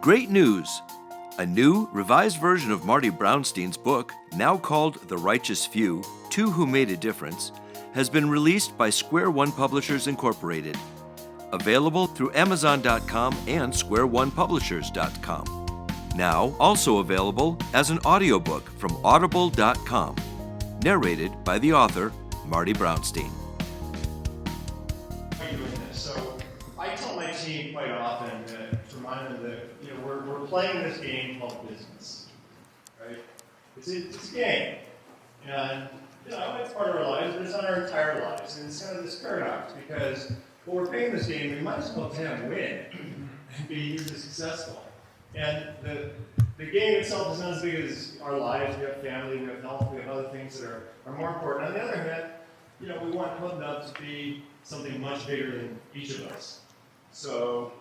Great news! A new, revised version of Marty Brownstein's book, now called The Righteous Few, Two Who Made a Difference, has been released by Square One Publishers Incorporated. Available through Amazon.com and SquareOnePublishers.com. Now also available as an audiobook from Audible.com. Narrated by the author, Marty Brownstein. Why are you doing this? So I tell my team quite often to remind them that we're playing this game called business, right? It's a game, and it's part of our lives, but it's not our entire lives, and it's kind of this paradox because when we're playing this game, we might as well kind of win and be hugely successful. And the game itself is not as big as our lives. We have family, we have health, we have other things that are more important. On the other hand, we want Club Nub to be something much bigger than each of us. So,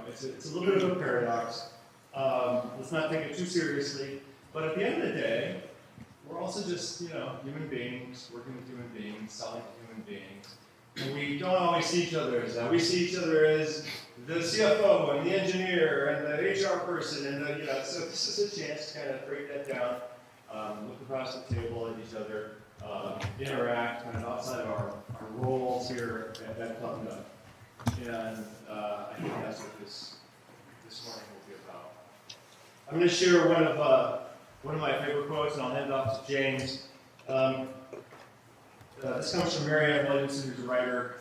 it's a little bit of a paradox. Let's not take it too seriously. But at the end of the day, we're also just, human beings, working with human beings, selling to human beings. And we don't always see each other as that. We see each other as the CFO and the engineer and the HR person. And so this is a chance to kind of break that down, look across the table at each other, interact kind of outside of our roles here at Club Nub. And I think that's what this morning will be about. I'm going to share one of my favorite quotes, and I'll hand it off to James. This comes from Marianne Williamson, who's a writer,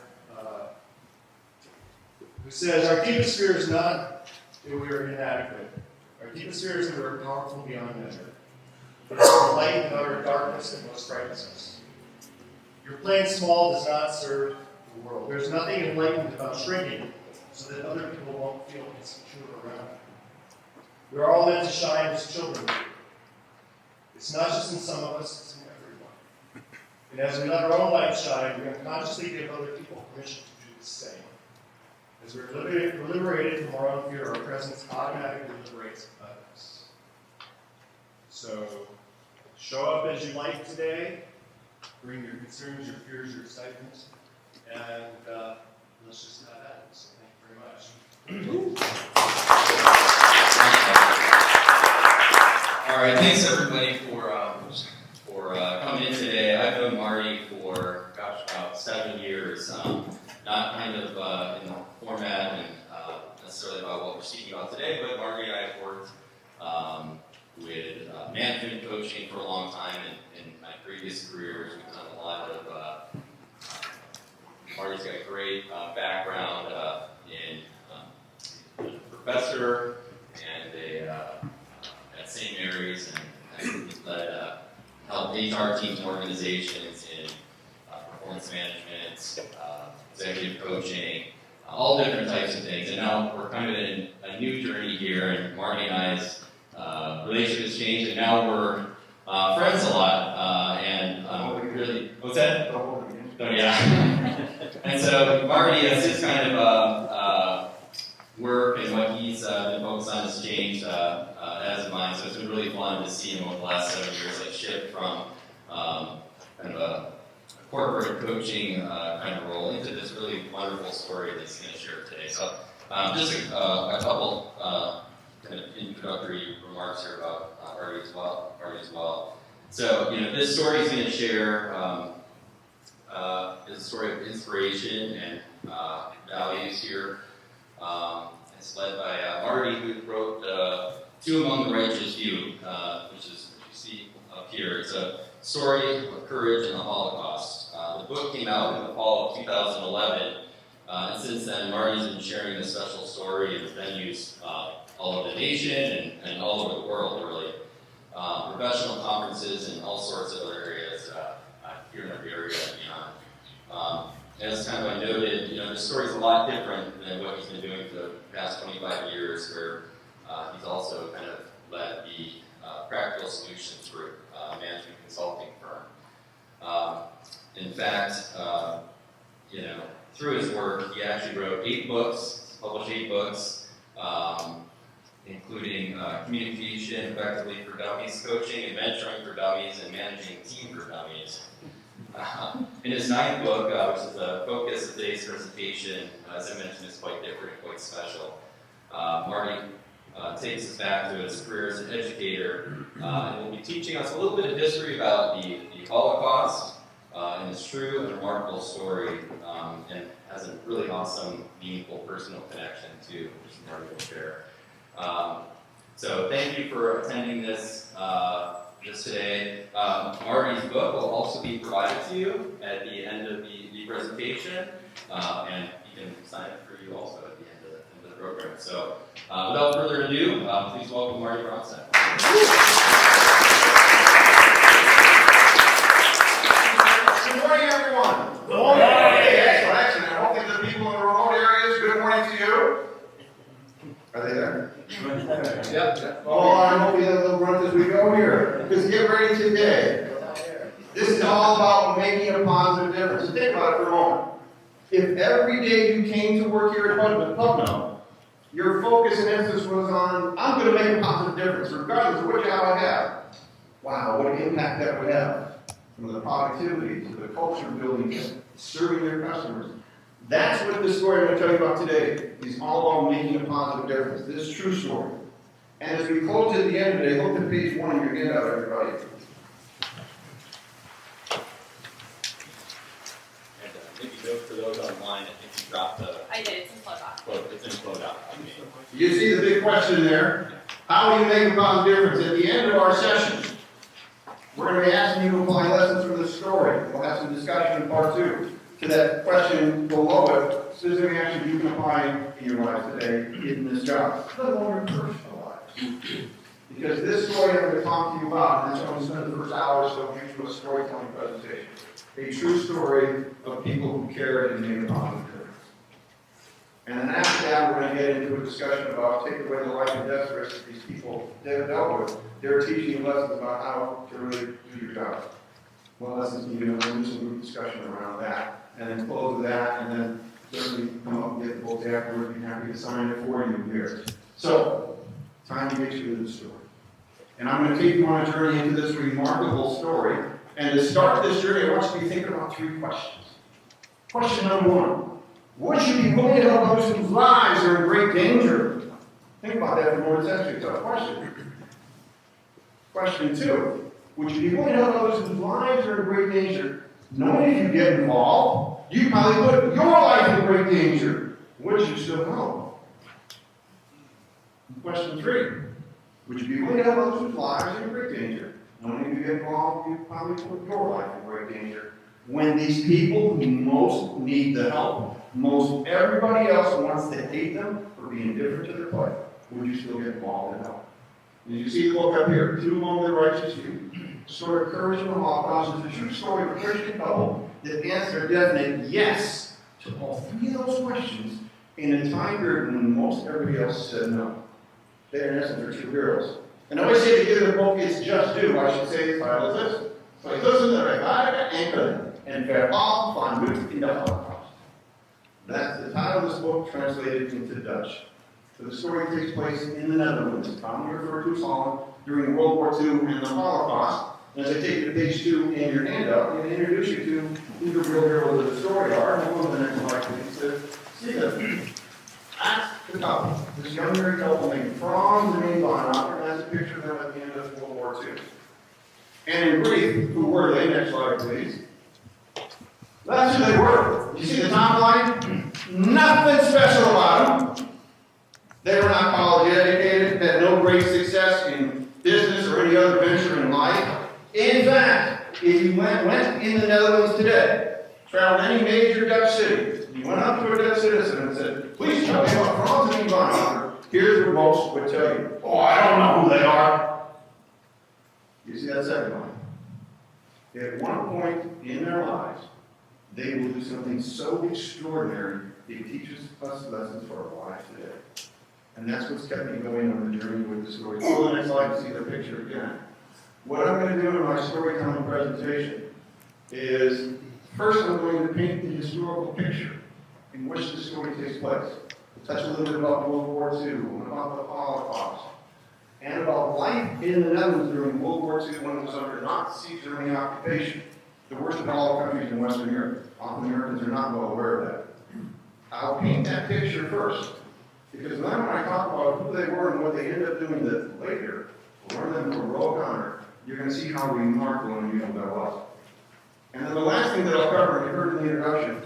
who says, "Our deepest fear is not that we are inadequate. Our deepest fear is that we are powerful beyond measure. It is the light in utter darkness that most frightens us. Your playing small does not serve the world. There's nothing enlightened about shrinking so that other people won't feel insecure around you. We are all meant to shine as children. It's not just in some of us, it's in everyone. And as we let our own light shine, we unconsciously give other people permission to do the same. As we're liberated from our own fear, our presence automatically liberates others. So, show up as you like today. Bring your concerns, your fears, your excitement, and let's just have at it. So thank you very much. All right, thanks everybody for coming in today. I've known Marty for about 7 years. Not kind of in the format and necessarily about what we're speaking about today, but Marty and I have worked with management coaching for a long time in my previous careers. We've done a lot of, Marty's got a great background in a professor and at St. Mary's, and he's led helped HR teams and organizations in performance management, executive coaching, all different types of things. And now we're kind of in a new journey here, and Marty and I's relationship has changed, and now we're friends a lot, and really, what's that? Oh, yeah. And so Marty has his kind of work and what he's been focused on has changed as of mine, so it's been really fun to see him over the last 7 years shift from kind of a corporate coaching kind of role into this really wonderful story that he's going to share today. So just a couple kind of introductory remarks here about Marty as well. So, this story he's going to share is a story of inspiration and values here. It's led by Marty, who wrote Two Among the Righteous Few, which is what you see up here. It's a story of courage in the Holocaust. The book came out in the fall of 2011, and since then, Marty's been sharing this special story in venues all over the nation and all over the world, really. Professional conferences and all sorts of other areas here in our area and beyond. As kind of I noted, this story is a lot different than what he's been doing for the past 25 years, where he's also kind of led the Practical Solutions Group, management consulting firm. In fact, through his work, he actually wrote 8 books, published 8 books, including Communication Effectively for Dummies, Coaching and Mentoring for Dummies, and Managing Team for Dummies. In his 9th book, which is the focus of today's presentation, as I mentioned, is quite different, quite special. Marty takes us back to his career as an educator, and will be teaching us a little bit of history about the Holocaust and his true and remarkable story, and has a really awesome, meaningful personal connection to which Marty will share. So thank you for attending this today. Marty's book will also be provided to you at the end of the presentation, and you can sign up for you also at the end of the program. So without further ado, please welcome Marty Brownstein. Good morning, everyone. Good morning. Hey, excellent. Hopefully the people in the remote areas, good morning to you. Are they there? Yep. Oh, I hope we have a little run as we go here. Because get ready today. This is all about making a positive difference. Think about it for a moment. If every day you came to work here at Putnam, your focus and emphasis was on, I'm going to make a positive difference, regardless of what job I have. Wow, what an impact that would have. From the productivity to the culture building, serving their customers. That's what this story I'm going to tell you about today is all about making a positive difference. This is a true story. And as we close at the end today, look at page 1 of your handout, everybody. And maybe note for those online, I think you dropped the I did, it's in Flowdoc. quote. It's in Flowdoc. You see the big question there? How do you make a positive difference? At the end of our session, we're going to be asking you to apply lessons from the story. We'll have some discussion in part 2 to that question below it. Specific action you can apply in your life today in this job. Let alone your personal life. Because this story I'm going to talk to you about, and that's why I'm going to spend the first hour or so giving you a storytelling presentation. A true story of people who cared and made a positive difference. And then after that, we're going to get into a discussion about take away the life and death risks that these people have dealt with. They're teaching you lessons about how to really do your job. Well, lessons even do some group discussion around that, and then close with that, and then certainly come up and get the books afterwards. Be happy to sign it for you here. So, time to get you to the story. And I'm going to take you on a journey into this remarkable story. And to start this journey, I want you to be thinking about 3 questions. Question number 1. Would you be willing to help those whose lives are in great danger? Think about that for a moment. It's actually a tough question. Question 2. Would you be willing to help those whose lives are in great danger? Knowing if you get involved, you probably put your life in great danger. Would you still help? Question 3. Would you be willing to help those whose lives are in great danger? Knowing if you get involved, you probably put your life in great danger. When these people who most need the help, most everybody else wants to hate them for being different to their plight, would you still get involved in help? And you see the book up here, 2 Among the Righteous Few. Story of courage in the Holocaust is a true story of a Christian couple that answered a definite yes to all 3 of those questions in a time period when most everybody else said no. They, in essence, are true heroes. And I always say to give the book its just due, I should say the title is this. So listen to the Rebecca Anchor and Verhaal van Ruth in the Holocaust. That's the title of this book translated into Dutch. So the story takes place in the Netherlands, commonly referred to as Holland, during World War II and the Holocaust. And as I take you to page 2 in your handout, I'm going to introduce you to who the real heroes of the story are. And we'll go to the next slide, please. See them. That's the couple. This young married couple named Franz and Amy Bonhoeffer, and that's a picture of them at the end of World War II. And in brief, who were they? Next slide, please. That's who they were. You see the top line? Nothing special about them. They were not college educated, had no great success in business or any other venture in life. In fact, if you went in the Netherlands today, traveled any major Dutch city, you went up to a Dutch citizen and said, please tell me about Franz and Bonhoeffer, here's what most would tell you. Oh, I don't know who they are. You see that second line? At one point in their lives, they will do something so extraordinary, it teaches us lessons for our lives today. And that's what's kept me going on the journey with the story. So the next slide to see the picture again. What I'm going to do in my storytelling presentation is, first I'm going to paint the historical picture in which the story takes place. Touch a little bit about World War II, and about the Holocaust, and about life in the Netherlands during World War II when it was under Nazi Germany occupation. The worst of all countries in Western Europe. Often Americans are not well aware of that. I'll paint that picture first. Because then when I talk about who they were and what they ended up doing this later, learn them from heroic honor, you're going to see how remarkable and unusual that was. And then the last thing that I'll cover, and you heard in the introduction,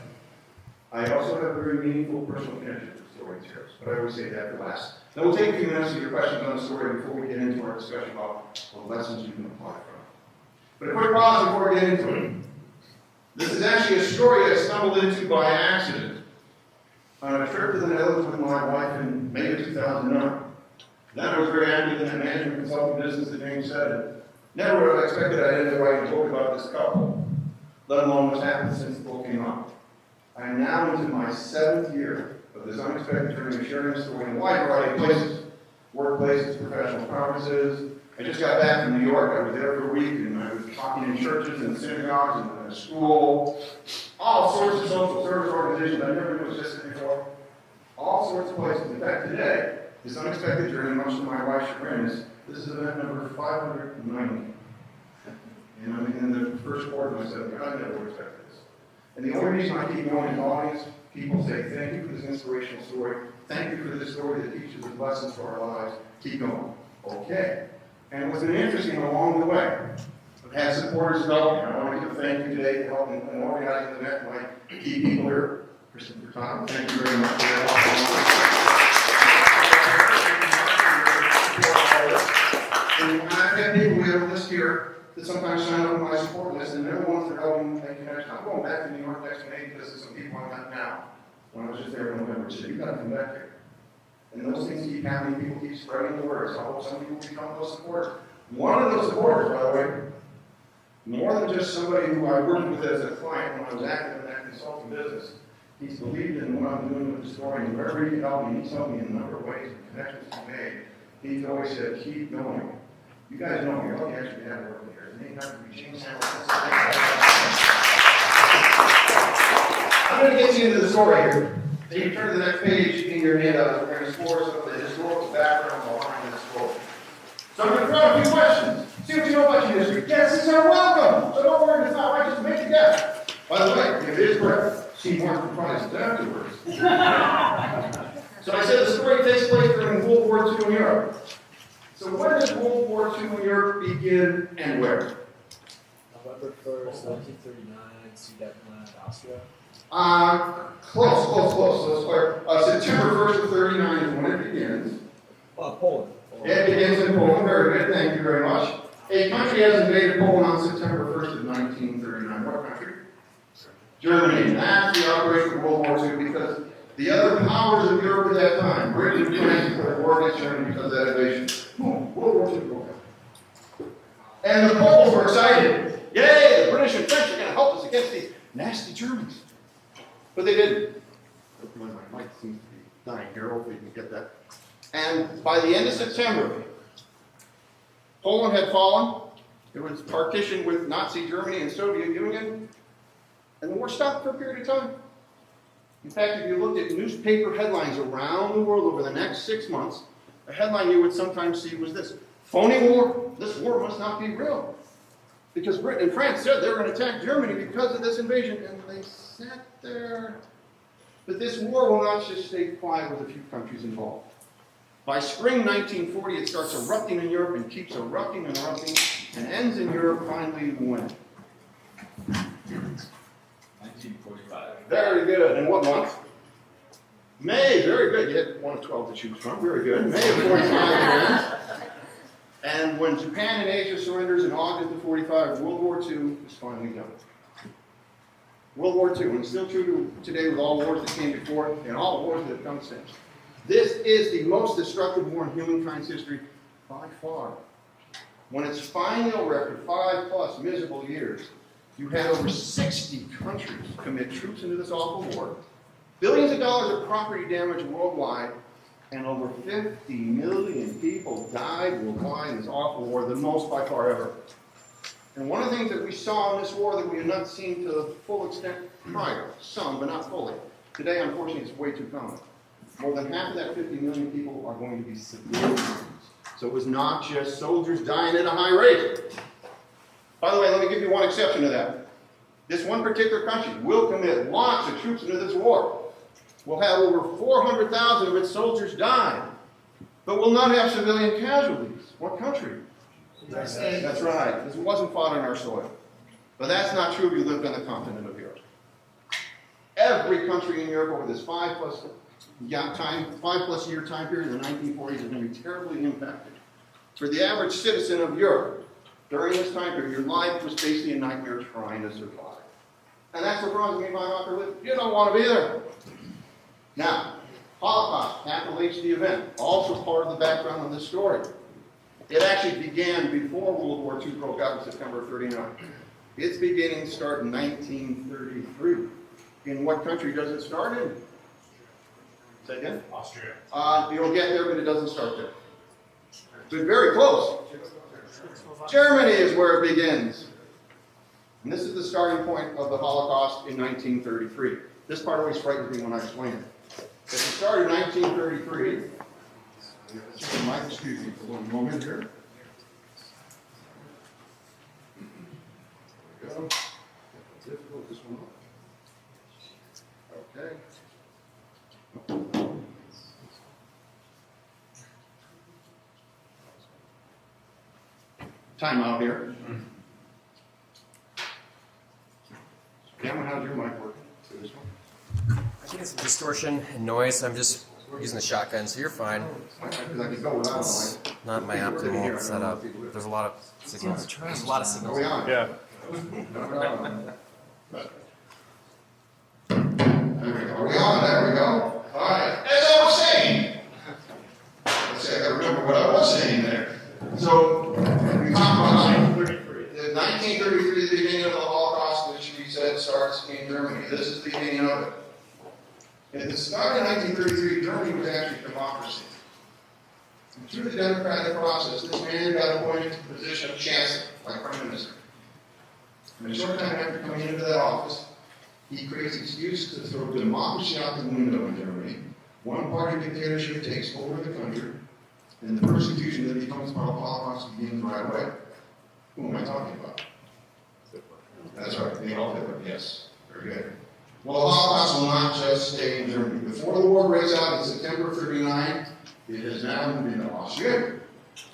I also have a very meaningful personal connection to the story materials, but I always say that for last. Then we'll take a few minutes of your questions on the story before we get into our discussion about the lessons you can apply from it. But a quick pause before we get into it. This is actually a story I stumbled into by accident on a trip to the Netherlands with my wife in May of 2009. Then I was very active in the management consulting business that James said. And never would have expected I'd end up writing a book about this couple, let alone what's happened since the book came out. I am now into my 7th year of this unexpected journey of sharing the story in a wide variety of places, workplaces, professional conferences. I just got back from New York. I was there for a week, and I was talking in churches and synagogues and in a school, all sorts of social service organizations I never knew existed before, all sorts of places. In fact, today, this unexpected journey, much to my wife's chagrin, this is event number 590. And I'm in the first quarter of my 7th year. I never would expect this. And the only reason I keep going in audience, people say, thank you for this inspirational story. Thank you for this story that teaches us lessons for our lives. Keep going. Okay. And what's been interesting along the way, I've had supporters help me. I want to give a thank you today to help in organizing the event. My key people here, Christopher Tom, thank you very much for that. And I've had people we have a list here that sometimes sign up on my support list, and they're the ones that are helping me make connections. I'm going back to New York next May because of some people I met now. When I was just there in November, said, you got to come back here. And those things keep happening, people keep spreading the word. So I hope some people become those supporters. One of those supporters, by the way, more than just somebody who I worked with as a client when I was active in that consulting business, he's believed in what I'm doing with the story, and wherever he can help me, he's helped me in a number of ways, and connections he's made. He's always said, keep going. You guys know me, all you actually have working here. His name happens to be James Hamilton. I'm going to get you into the story here. Then you turn to the next page in your handout. We're going to explore some of the historical background behind this story. So I'm going to throw out a few questions. See what you know about your history. Guesses are welcome. So don't worry, it's not right. Just make a guess. By the way, if it is correct, see more surprises afterwards. So I said the story takes place during World War II in Europe. So when does World War II in Europe begin and where? November 1st, 1939, Sudetenland, Austria. Close. So let's clear. September 1st of 39 is when it begins. Poland. It begins in Poland. Very good. Thank you very much. A country has invaded Poland on September 1st of 1939. What country? Germany. That's the outbreak of World War II because the other powers of Europe at that time, Britain and France, declared war against Germany because of that invasion. Boom. World War II broke out. And the Poles were excited. Yay! The British and French are going to help us against these nasty Germans. But they didn't. My mic seems to be dying here. Hopefully you can get that. And by the end of September, Poland had fallen. It was partitioned with Nazi Germany and Soviet Union. And the war stopped for a period of time. In fact, if you looked at newspaper headlines around the world over the next 6 months, a headline you would sometimes see was this: phony war. This war must not be real. Because Britain and France said they were going to attack Germany because of this invasion, and they sat there. But this war will not just stay quiet with a few countries involved. By spring 1940, it starts erupting in Europe and keeps erupting and erupting, and ends in Europe finally when? 1945. Very good. And what month? May. Very good. You had 1 of 12 to choose from. Very good. May of 45 it ends. And when Japan and Asia surrenders in August of 45, World War II is finally done. World War II, and it's still true today with all wars that came before it and all wars that have come since. This is the most destructive war in humankind's history by far. When it's finally over after 5+ miserable years, you had over 60 countries commit troops into this awful war, billions of dollars of property damage worldwide, and over 50 million people died worldwide in this awful war, the most by far ever. And one of the things that we saw in this war that we had not seen to the full extent prior, some, but not fully. Today, unfortunately, it's way too common. More than half of that 50 million people are going to be civilians. So it was not just soldiers dying at a high rate. By the way, let me give you one exception to that. This one particular country will commit lots of troops into this war. We'll have over 400,000 of its soldiers die. but will not have civilian casualties. What country? That's right. This wasn't fought on our soil. But that's not true if you lived on the continent of Europe. Every country in Europe over this 5+ year time period in the 1940s is going to be terribly impacted. For the average citizen of Europe, during this time period, your life was basically a nightmare trying to survive. And that's what brought me by Dr. Litt. You don't want to be there. Now, Holocaust, capital H, the event, also part of the background of this story. It actually began before World War II broke out in September of '39. Its beginnings start in 1933. In what country does it start in? Say again? Austria. You'll get there, but it doesn't start there. But very close. Germany is where it begins. And this is the starting point of the Holocaust in 1933. This part always frightens me when I explain it. If it started in 1933, excuse me for one moment here. There we go. Difficult this one up. Okay. Time out here. Cameron, how's your mic working? This one? I think it's distortion and noise. I'm just using the shotgun, so you're fine. Because I could go without It's a mic. not my optimal setup. There's a lot of signals. There's a lot of Are signals. we on? Yeah. There we go. Are we on? There we go. All right. As I was saying, let's see, I gotta remember what I was saying there. So, we talked about 1933 is the beginning of the Holocaust, which we said starts in Germany. This is the beginning of it. At the start of 1933, Germany was actually a democracy. And through the democratic process, this man got appointed to the position of chancellor, like prime minister. And a short time after coming into that office, he creates excuses to throw democracy out the window in Germany. One-party dictatorship takes over the country, and the persecution that becomes part of the Holocaust begins right away. Who am I talking about? That's right, Adolf Hitler, yes. Very good. Well, the Holocaust will not just stay in Germany. Before the war breaks out in September of '39, it has now moved into Austria,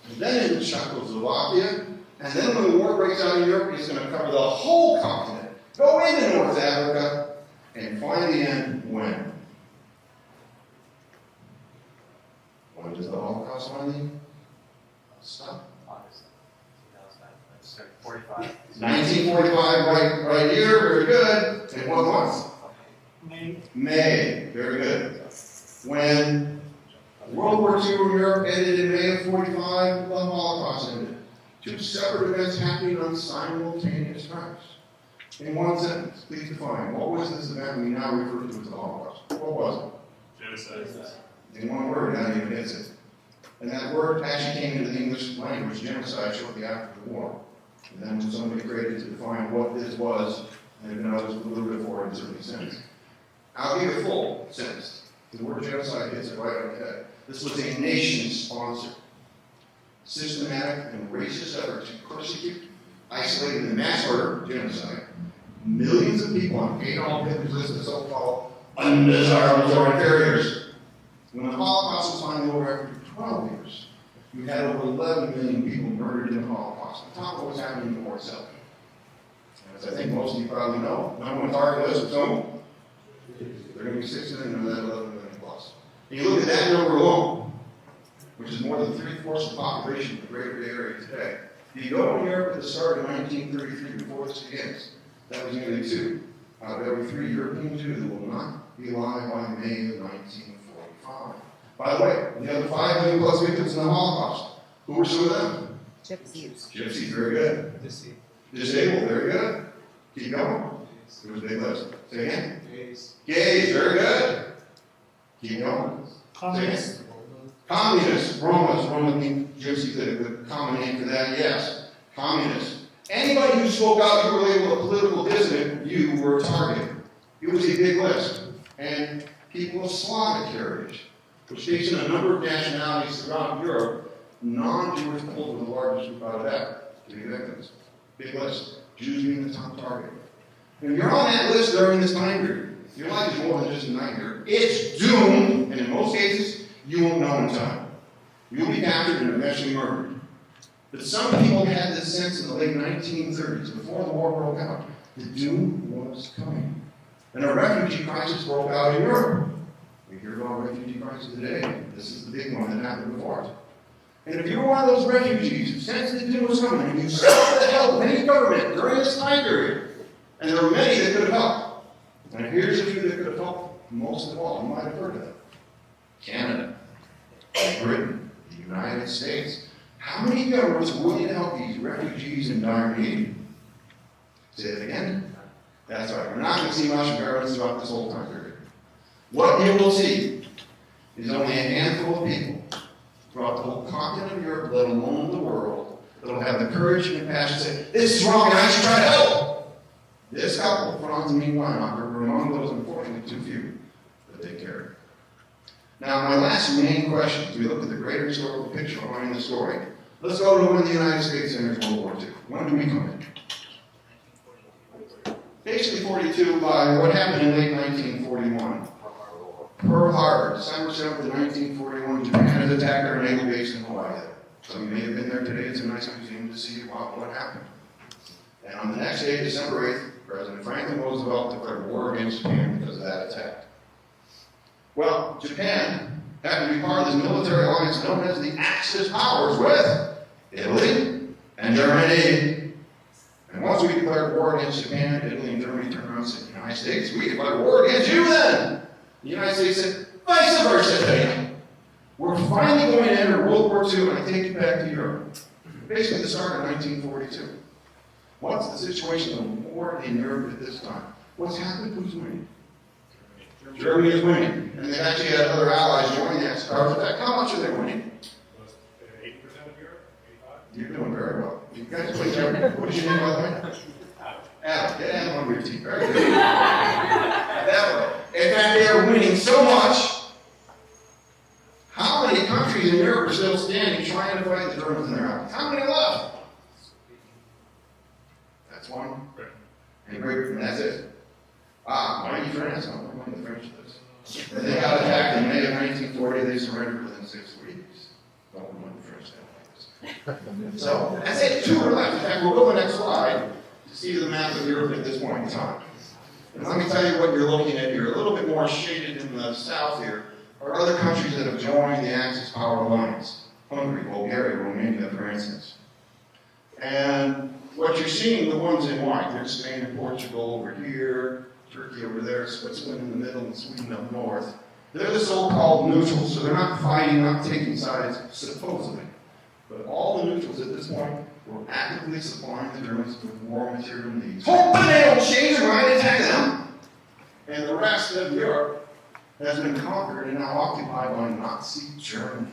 and then into Czechoslovakia, and then when the war breaks out in Europe, it's going to cover the whole continent, go into North Africa, and finally end when? When does the Holocaust finally stop? 1945, right here, very good. And what month? May, very good. When World War II in Europe ended in May of '45, the Holocaust ended. Two separate events happening on simultaneous times. In one sentence, please define, what was this event we now refer to as the Holocaust? What was it? Genocide. In one word, not even hits it. And that word actually came into the English language, genocide, shortly after the war. And then when somebody created to define what this was, and there have been others with a little bit more in certainly sense. I'll give you a full sentence. The word genocide hits it right on the head. This was a nation-sponsored, systematic, and racist effort to persecute, isolate, and mass murder, genocide, millions of people on Adolf Hitler's list of so-called undesirable foreign carriers. When the Holocaust was finally over after 12 years, you had over 11 million people murdered in the Holocaust, on top of what was happening in the war itself. As I think most of you probably know, number one target list was whom? There are going to be 6 million of that 11 million plus. And you look at that number alone, which is more than 3/4 of the population of the Greater Bay Area today. If you go in Europe at the start of 1933, before this begins, that was nearly 2 out of every 3 European Jews that will not be alive by May of 1945. By the way, the other 5 million plus victims in the Holocaust, who were some of them? Gypsies. Gypsies, very good. Disabled, very good. Keep going. It was a big list. Say again. Gays, very good. Keep going. Communists. Communists. Roma means gypsy, the common name for that, yes. Communists. Anybody who spoke out, you were labeled a political dissident, you were a target. It was a big list. And people of Slavic heritage, which takes in a number of nationalities throughout Europe, non-Jewish Poles were the largest group out of that. 3 victims. Big list. Jews being the top target. If you're on that list during this time period, your life is more than just a nightmare. It's doomed, and in most cases, you won't know in time. You'll be captured and eventually murdered. But some people had this sense in the late 1930s, before the war broke out, the doom was coming. And a refugee crisis broke out in Europe. We hear about refugee crisis today. This is the big one that happened before it. And if you were one of those refugees who sensed the doom was coming, and you sought the help of any government during this time period, and there were many that could have helped. And here's a few that could have helped most of all. You might have heard of them. Canada, Britain, the United States. How many governments are willing to help these refugees in dire need? Say it again. That's right. We're not going to see much of governments throughout this whole time period. What you will see is only a handful of people throughout the whole continent of Europe, let alone the world, that will have the courage and compassion to say, this is wrong and I should try to help. This couple, Franz and Ming Weihnacher, were among those, unfortunately, too few that they carried. Now, my last main question, as we look at the greater historical picture behind the story, let's go to when the United States enters World War II. When do we come in? Basically 42 by what happened in late 1941. Pearl Harbor, December 7th, 1941, Japan had attacked our naval base in Hawaii. Some of you may have been there today. It's a nice museum to see what happened. And on the next day, December 8th, President Franklin Roosevelt declared war against Japan because of that attack. Well, Japan happened to be part of this military alliance known as the Axis powers with Italy and Germany. And once we declared war against Japan, Italy and Germany turned around and said, United States, we declared war against you then. The United States said, vice versa. We're finally going to enter World War II, and I take you back to Europe. Basically, the start of 1942. What's the situation of the war in Europe at this time? What's happened? Who's winning? Germany is winning. And they've actually had other allies join the Axis powers. In fact, how much are they winning? 8% of Europe? 85%? You're doing very well. You guys play Germany. What is your name, by the way? Adam. Get Adam on your team. Very good. That way. In fact, they are winning so much. How many countries in Europe are still standing trying to fight the Germans in their allies? How many left? That's one. And Great Britain, that's it. Mighty France, I don't know when the French lives. And they got attacked in May of 1940, they surrendered within 6 weeks. Don't know when the French did this. So, that's it, 2 are left. In fact, we'll go to the next slide to see the map of Europe at this point in time. And let me tell you what you're looking at here. A little bit more shaded in the south here are other countries that have joined the Axis power alliance. Hungary, Bulgaria, Romania, for instance. And what you're seeing, the ones in white, there's Spain and Portugal over here, Turkey over there, Switzerland in the middle, and Sweden up north. They're the so-called neutrals, so they're not fighting, not taking sides, supposedly. But all the neutrals at this point were actively supplying the Germans with war material needs. Hoping they don't change their mind and attack them. And the rest of Europe has been conquered and now occupied by Nazi Germany.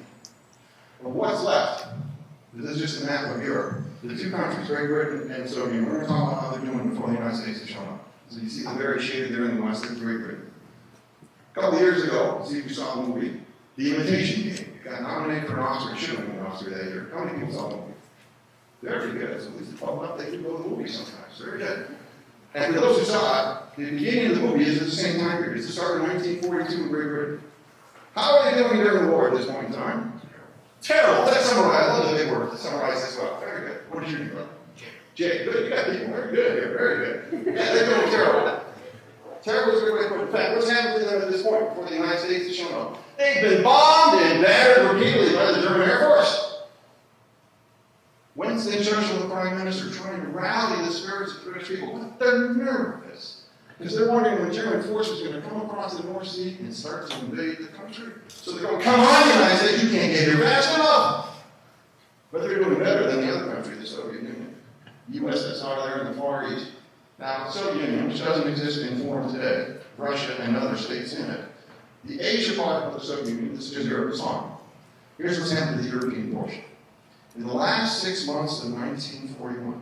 But what's left? This is just a map of Europe. The 2 countries, Great Britain and Soviet Union, we're going to talk about how they're doing before the United States has shown up. So you see the very shaded there in the west, that's Great Britain. A couple of years ago, see if you saw the movie, The Imitation Game. It got nominated for an Oscar, should have won an Oscar that year. How many people saw the movie? Very good. So at least bubble up, they can go to the movie sometimes. Very good. And for those who saw it, the beginning of the movie is at the same time period. It's the start of 1942 in Great Britain. How are they doing during the war at this point in time? Terrible. That's summarized. I love the big word to summarize this well. Very good. What is your name? Jay. Good. You got people. Very good here. Very good. Yeah, they're doing terrible. Terrible is a good way to put it. In fact, what's happened to them at this point before the United States has shown up? They've been bombed and battered repeatedly by the German Air Force. Winston Churchill, the Prime Minister, trying to rally the spirits of British people, but they're nervous. Because they're wondering when German forces are going to come across the North Sea and start to invade the country. So they're going, come on, United States, you can't get here fast enough. But they're doing better than the other country, the Soviet Union. USSR there in the Far East. Now, the Soviet Union, which doesn't exist in form today, Russia and other states in it, the Asia part of the Soviet Union, this is just Europe, is on. Here's what's happened to the European portion. In the last 6 months of 1941,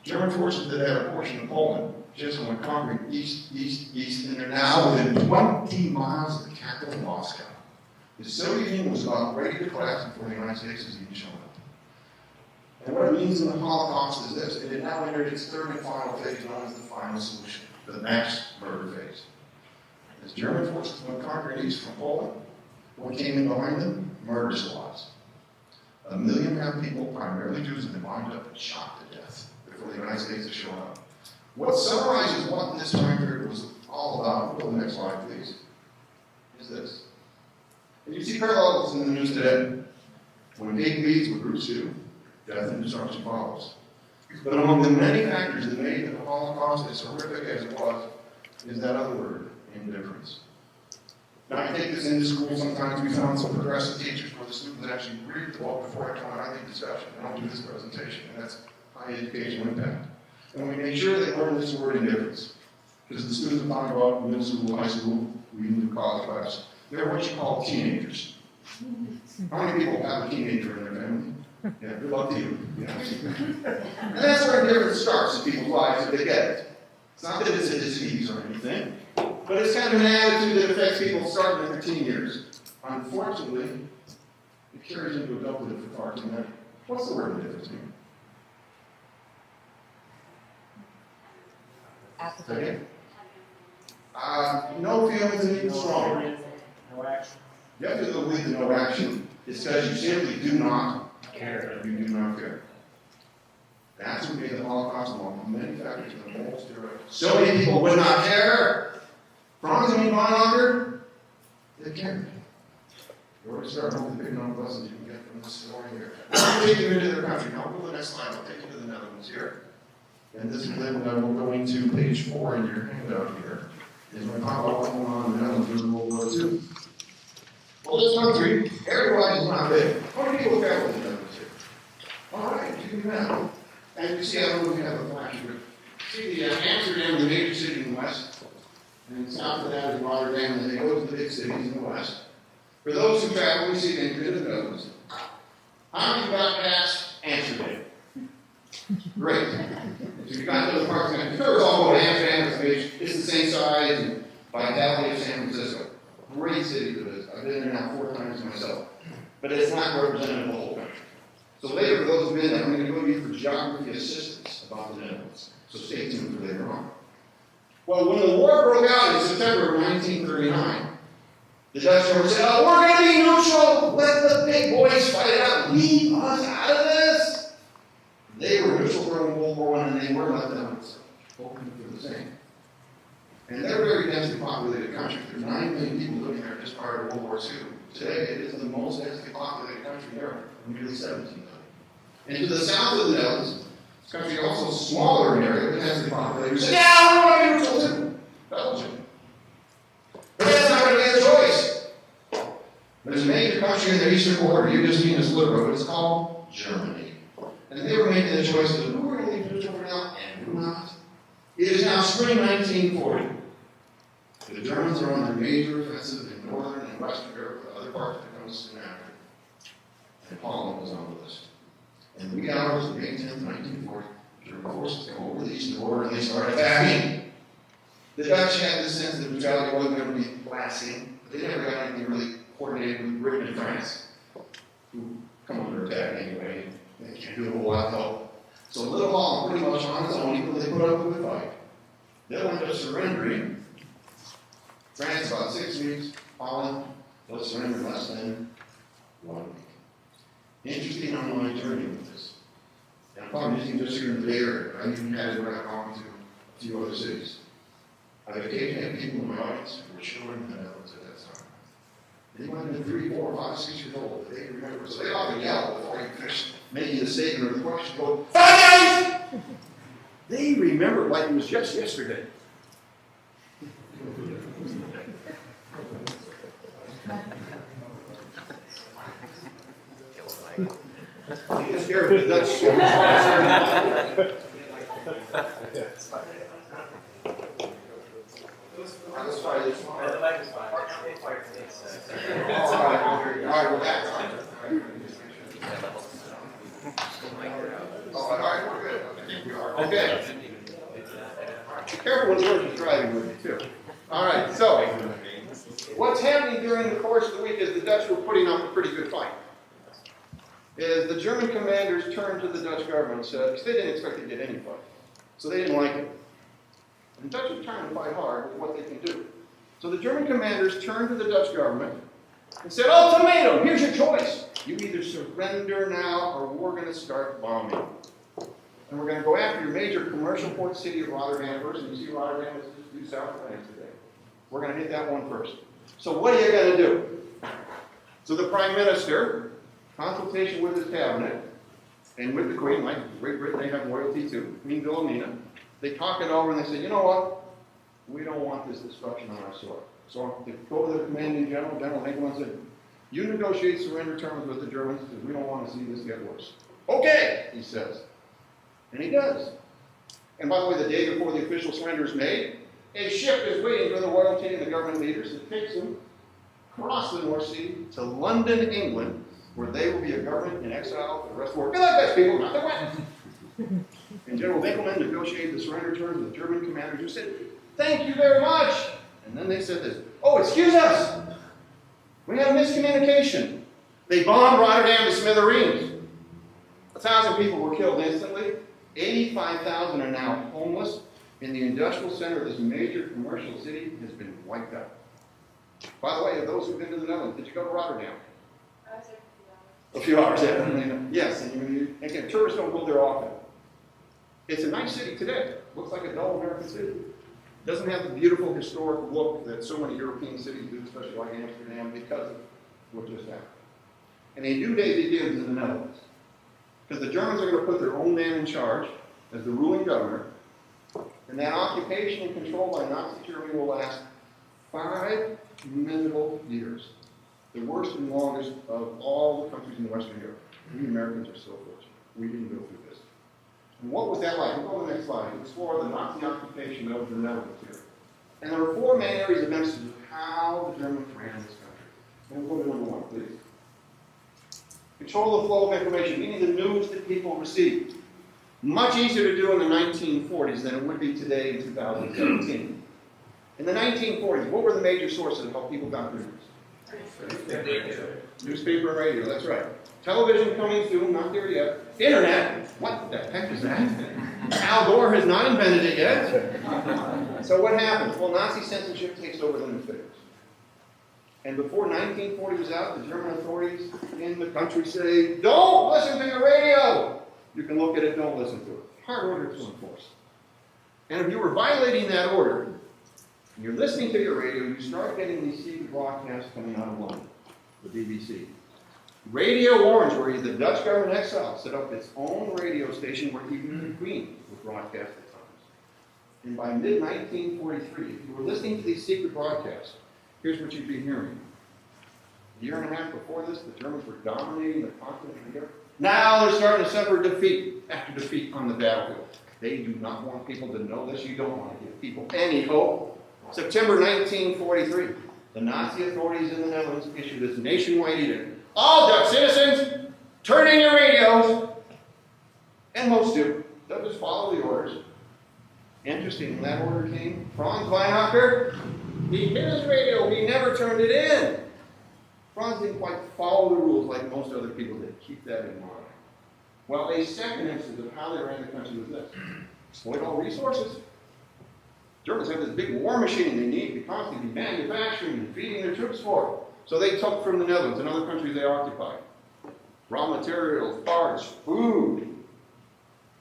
German forces that had a portion of Poland just went conquering east, and they're now within 20 miles of the capital, Moscow. The Soviet Union was about ready to collapse before the United States was even shown up. And what it means in the Holocaust is this: it had now entered its 3rd and final phase, known as the final solution, the mass murder phase. As German forces went conquering east from Poland, what came in behind them? Murder squads. 1.5 million people, primarily Jews, have been lined up and shot to death before the United States has shown up. What summarizes what this time period was all about, go to the next slide, please, is this. And you see parallels in the news today. When hate leads, what groups do, death and destruction follows. But among the many factors that made the Holocaust as horrific as it was, is that other word, indifference. Now, I take this into school. Sometimes we found some progressive teachers where the students actually read the book before I come out. I lead discussion. I don't do this presentation, and that's high educational impact. And we make sure they learn this word indifference. Because the students are talking about middle school, high school, we even do college class. They're what you call teenagers. How many people have a teenager in their family? Yeah, good luck to you. Yeah. And that's where indifference starts in people's lives if they get it. It's not that it's a disease or anything, but it's kind of an attitude that affects people starting in their teen years. Unfortunately, it carries into adulthood for far too many. What's the word indifference mean? Apathy. No feelings and even stronger. No action. You have to go with the no action. It's because you simply do not care. You do not care. That's what made the Holocaust among many factors in the most direct. So many people would not care. Franz and Bonhoeffer, they cared. You already started with the big enough lessons you can get from this story here. I'll take you into their country. Now, go to the next slide. I'll take you to the Netherlands here. And this is then we'll go into page 4 in your handout here. Is when we talk about what's going on in the Netherlands during World War II. Well, this country, area-wise, is not big. How many people travel in the Netherlands here? All right, you can now. And you see, I don't know if you have a flash here. See the Amsterdam, the major city in the west, and south of that is Rotterdam, and they go to the big cities in the west. For those who travel, we see they go to the Netherlands. How many got past Amsterdam? Great. So you got those parts, and it covers all of Amsterdam, it's the same size and vitality of San Francisco. Great city to visit. I've been there now 4 times myself. But it's not representative of the whole country. So later, for those who've been there, I'm going to go to you for geography assistance about the Netherlands. So stay tuned for later on. Well, when the war broke out in September of 1939, the Dutch government said, oh, we're going to be neutral. Let the big boys fight it out. Leave us out of this. They were neutral during World War I, and they were left out. Hoping for the same. And they're a very densely populated country. There's 9 million people living there just prior to World War II. Today, it is the most densely populated country in Europe, nearly 17 million. And to the south of the Netherlands, this country is also smaller in area, but densely populated. We said, yeah, we want to be neutral too. Belgium. But that's not going to be the choice. There's a major country in the eastern border. You just mean this liberal, but it's called Germany. And they were making the choice of who are going to leave neutral for now and who not. It is now spring 1940. The Germans are on their major offensive in northern and western Europe, the other parts that comes soon after. And Poland was on the list. And the wee hours of May 10th, 1940, German forces come over the eastern border and they start attacking. The Dutch had the sense that neutrality wasn't going to be lasting, but they never got anything really coordinated with Britain and France, who come under attack anyway. They can't do a whole lot to help. So Little Holland, pretty much on its own, even though they put up a good fight. They'll end up surrendering. France about 6 weeks. Holland, they'll surrender less than 1 week. Interesting online journey with this. And I'm probably using just here in the Bay Area, but I even had it when I've gone to a few other cities. I've occasionally had people in my audience who were children in the Netherlands at that time. They might have been 3, 4, 5, 6 years old, but they remember. So they often yell before you finish making a statement or the question, go, "Five!" They remember like it was just yesterday. You scared me. That's Let's try this one. All right, we're back. All right, we're good. I think we are. Okay. Be careful when George is driving with you, too. All right, so what's happening during the course of the week is the Dutch were putting up a pretty good fight. Is the German commanders turned to the Dutch government and said, because they didn't expect to get any fight, so they didn't like it. And the Dutch are trying to fight hard with what they can do. So the German commanders turned to the Dutch government and said, ultimatum, here's your choice. You either surrender now or we're going to start bombing. And we're going to go after your major commercial port city of Rotterdam first. And you see Rotterdam is just due south of France today. We're going to hit that one first. So what are you going to do? So the Prime Minister, consultation with his cabinet, and with the Queen, like Great Britain, they have loyalty to Queen Wilhelmina. They talk it over and they say, you know what? We don't want this destruction on our soil. So they go to the commanding general, General England, said, you negotiate surrender terms with the Germans because we don't want to see this get worse. Okay, he says. And he does. And by the way, the day before the official surrender is made, a ship is waiting for the royalty and the government leaders. It takes them across the North Sea to London, England, where they will be a government in exile for the rest of the world. Be like this, people, not the West. And General Winkelmann negotiated the surrender terms with the German commanders who said, thank you very much. And then they said this, oh, excuse us. We had a miscommunication. They bombed Rotterdam to smithereens. 1,000 people were killed instantly. 85,000 are now homeless. And the industrial center of this major commercial city has been wiped out. By the way, of those who've been to the Netherlands, did you go to Rotterdam? A few hours, yeah. Yes, and again, tourists don't go there often. It's a nice city today. Looks like a dull American city. Doesn't have the beautiful historic look that so many European cities do, especially like Amsterdam, because of what just happened. And a new day begins in the Netherlands. Because the Germans are going to put their own man in charge as the ruling governor, and that occupation and control by Nazi Germany will last 5 miserable years. The worst and longest of all the countries in Western Europe. We Americans are so fortunate. We didn't go through this. And what was that like? We'll go to the next slide. We'll explore the Nazi occupation of the Netherlands here. And there are 4 main areas of emphasis of how the Germans ran this country. And we'll go to number 1, please. Control the flow of information, meaning the news that people receive. Much easier to do in the 1940s than it would be today in 2017. In the 1940s, what were the major sources of how people got their news? Newspaper and radio, that's right. Television coming soon, not there yet. Internet, what the heck is that? Al Gore has not invented it yet. So what happens? Well, Nazi censorship takes over the newspapers. And before 1940 was out, the German authorities in the country say, don't listen to your radio. You can look at it, don't listen to it. Hard order to enforce. And if you were violating that order, and you're listening to your radio, you start getting these secret broadcasts coming out of London, the BBC. Radio Orange, where the Dutch government exile set up its own radio station where even the Queen would broadcast at times. And by mid-1943, if you were listening to these secret broadcasts, here's what you'd be hearing. A year and a half before this, the Germans were dominating the continent of Europe. Now they're starting to suffer defeat after defeat on the battlefield. They do not want people to know this. You don't want to give people any hope. September 1943, the Nazi authorities in the Netherlands issued this nationwide edict. All Dutch citizens, turn in your radios. And most do. They'll just follow the orders. Interesting, when that order came, Franz Weinacher, he hit his radio, he never turned it in. Franz didn't quite follow the rules like most other people did. Keep that in mind. Well, a second instance of how they ran the country was this. Exploit all resources. Germans have this big war machine they need to constantly be manufacturing and feeding their troops for. So they took from the Netherlands and other countries they occupied. Raw materials, parts, food.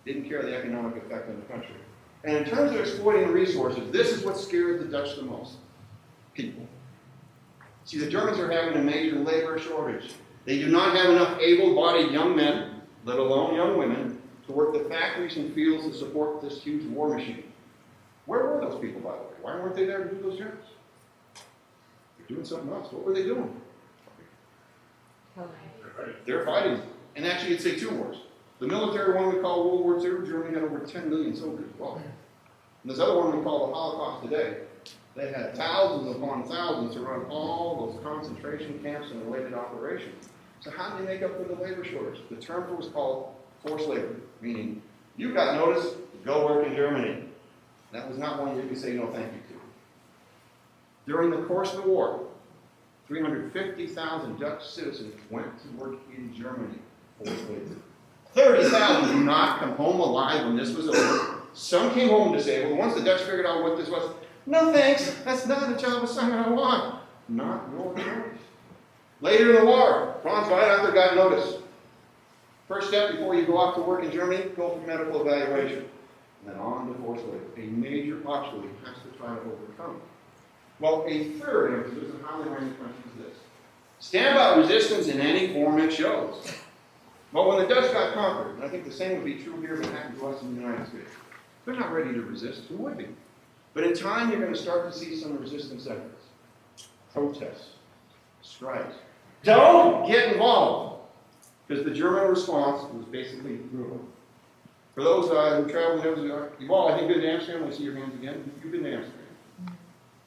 Didn't care the economic effect on the country. And in terms of exploiting resources, this is what scared the Dutch the most. People. See, the Germans are having a major labor shortage. They do not have enough able-bodied young men, let alone young women, to work the factories and fields to support this huge war machine. Where were those people, by the way? Why weren't they there to do those jobs? They're doing something else. What were they doing? They're fighting. And actually, you'd say 2 wars. The military one we call World War II, Germany had over 10 million soldiers. Wow. And this other one we call the Holocaust today, they had thousands upon thousands to run all those concentration camps and related operations. So how did they make up for the labor shortage? The term was called forced labor, meaning you got notice, go work in Germany. That was not one you could say no thank you to. During the course of the war, 350,000 Dutch citizens went to work in Germany forced labor. 30,000 did not come home alive when this was over. Some came home disabled. Once the Dutch figured out what this was, no thanks, that's not a job assignment I want. Not your choice. Later in the war, Franz Weihnachter got notice. First step before you go off to work in Germany, go for medical evaluation. And then on to forced labor, a major obstacle he has to try to overcome. Well, a third emphasis on how they ran the country is this. Stand by resistance in any form it shows. Well, when the Dutch got conquered, and I think the same would be true here if it happened to us in the United States, they're not ready to resist. Who would be? But in time, you're going to start to see some resistance efforts. Protests. Strikes. Don't get involved! Because the German response was basically brutal. For those who travel, you've all, I think, been to Amsterdam. I see your hands again. You've been to Amsterdam.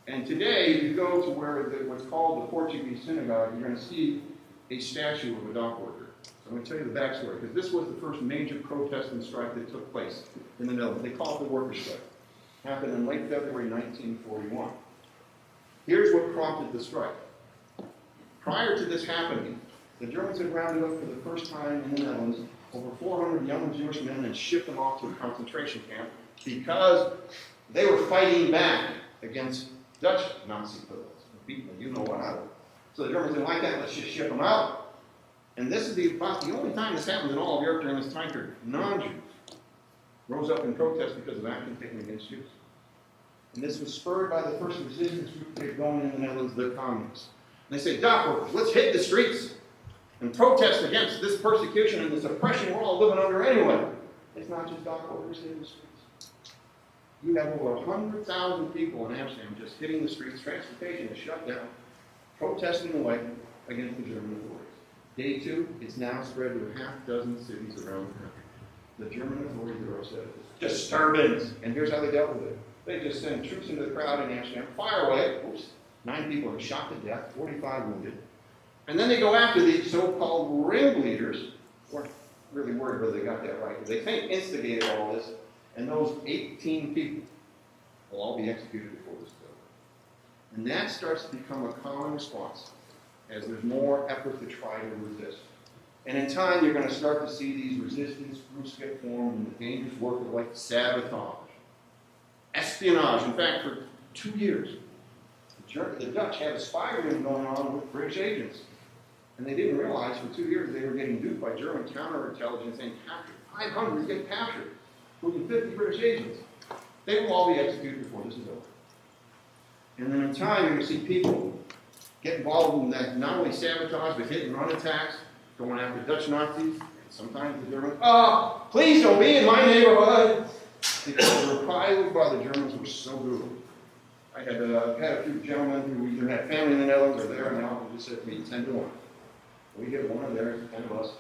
And today, if you go to where what's called the Portuguese synagogue, you're going to see a statue of a dock worker. So I'm going to tell you the backstory, because this was the first major protest and strike that took place in the Netherlands. They call it the workers' strike. It happened in late February 1941. Here's what prompted the strike. Prior to this happening, the Germans had rounded up for the first time in the Netherlands over 400 young Jewish men and shipped them off to a concentration camp because they were fighting back against Dutch Nazi people. You know what I would. So the Germans didn't like that. Let's just ship them out. And this is about the only time this happened in all of Europe during this time period. Non-Jews rose up in protest because of action taken against Jews. And this was spurred by the first resistance group they had going in the Netherlands, the communists. And they say, dock workers, let's hit the streets and protest against this persecution and this oppression we're all living under anyway. It's not just dock workers in the streets. You have over 100,000 people in Amsterdam just hitting the streets. Transportation is shut down, protesting away against the German authorities. Day 2, it's now spread to a half dozen cities around the country. The German authorities are upset at this disturbance. And here's how they dealt with it. They just sent troops into the crowd in Amsterdam, fire away. Oops, 9 people are shot to death, 45 wounded. And then they go after these so-called ringleaders. Weren't really worried whether they got that right. They think instigated all this. And those 18 people will all be executed before this bill. And that starts to become a common response as there's more effort to try to resist. And in time, you're going to start to see these resistance groups get formed and the dangerous work of like sabotage, espionage. In fact, for 2 years, the Dutch had a spy ring going on with British agents. And they didn't realize for 2 years they were getting duped by German counterintelligence and captured. 500 get captured, including 50 British agents. They will all be executed before this is over. And then in time, you're going to see people get involved in that not only sabotage, but hit and run attacks, going after Dutch Nazis, and sometimes the Germans, please don't be in my neighborhood. Because the reprisals by the Germans were so brutal. I had a few gentlemen who either had family in the Netherlands or there now who just said to me, 10 to 1. We get one of theirs, 10 of us,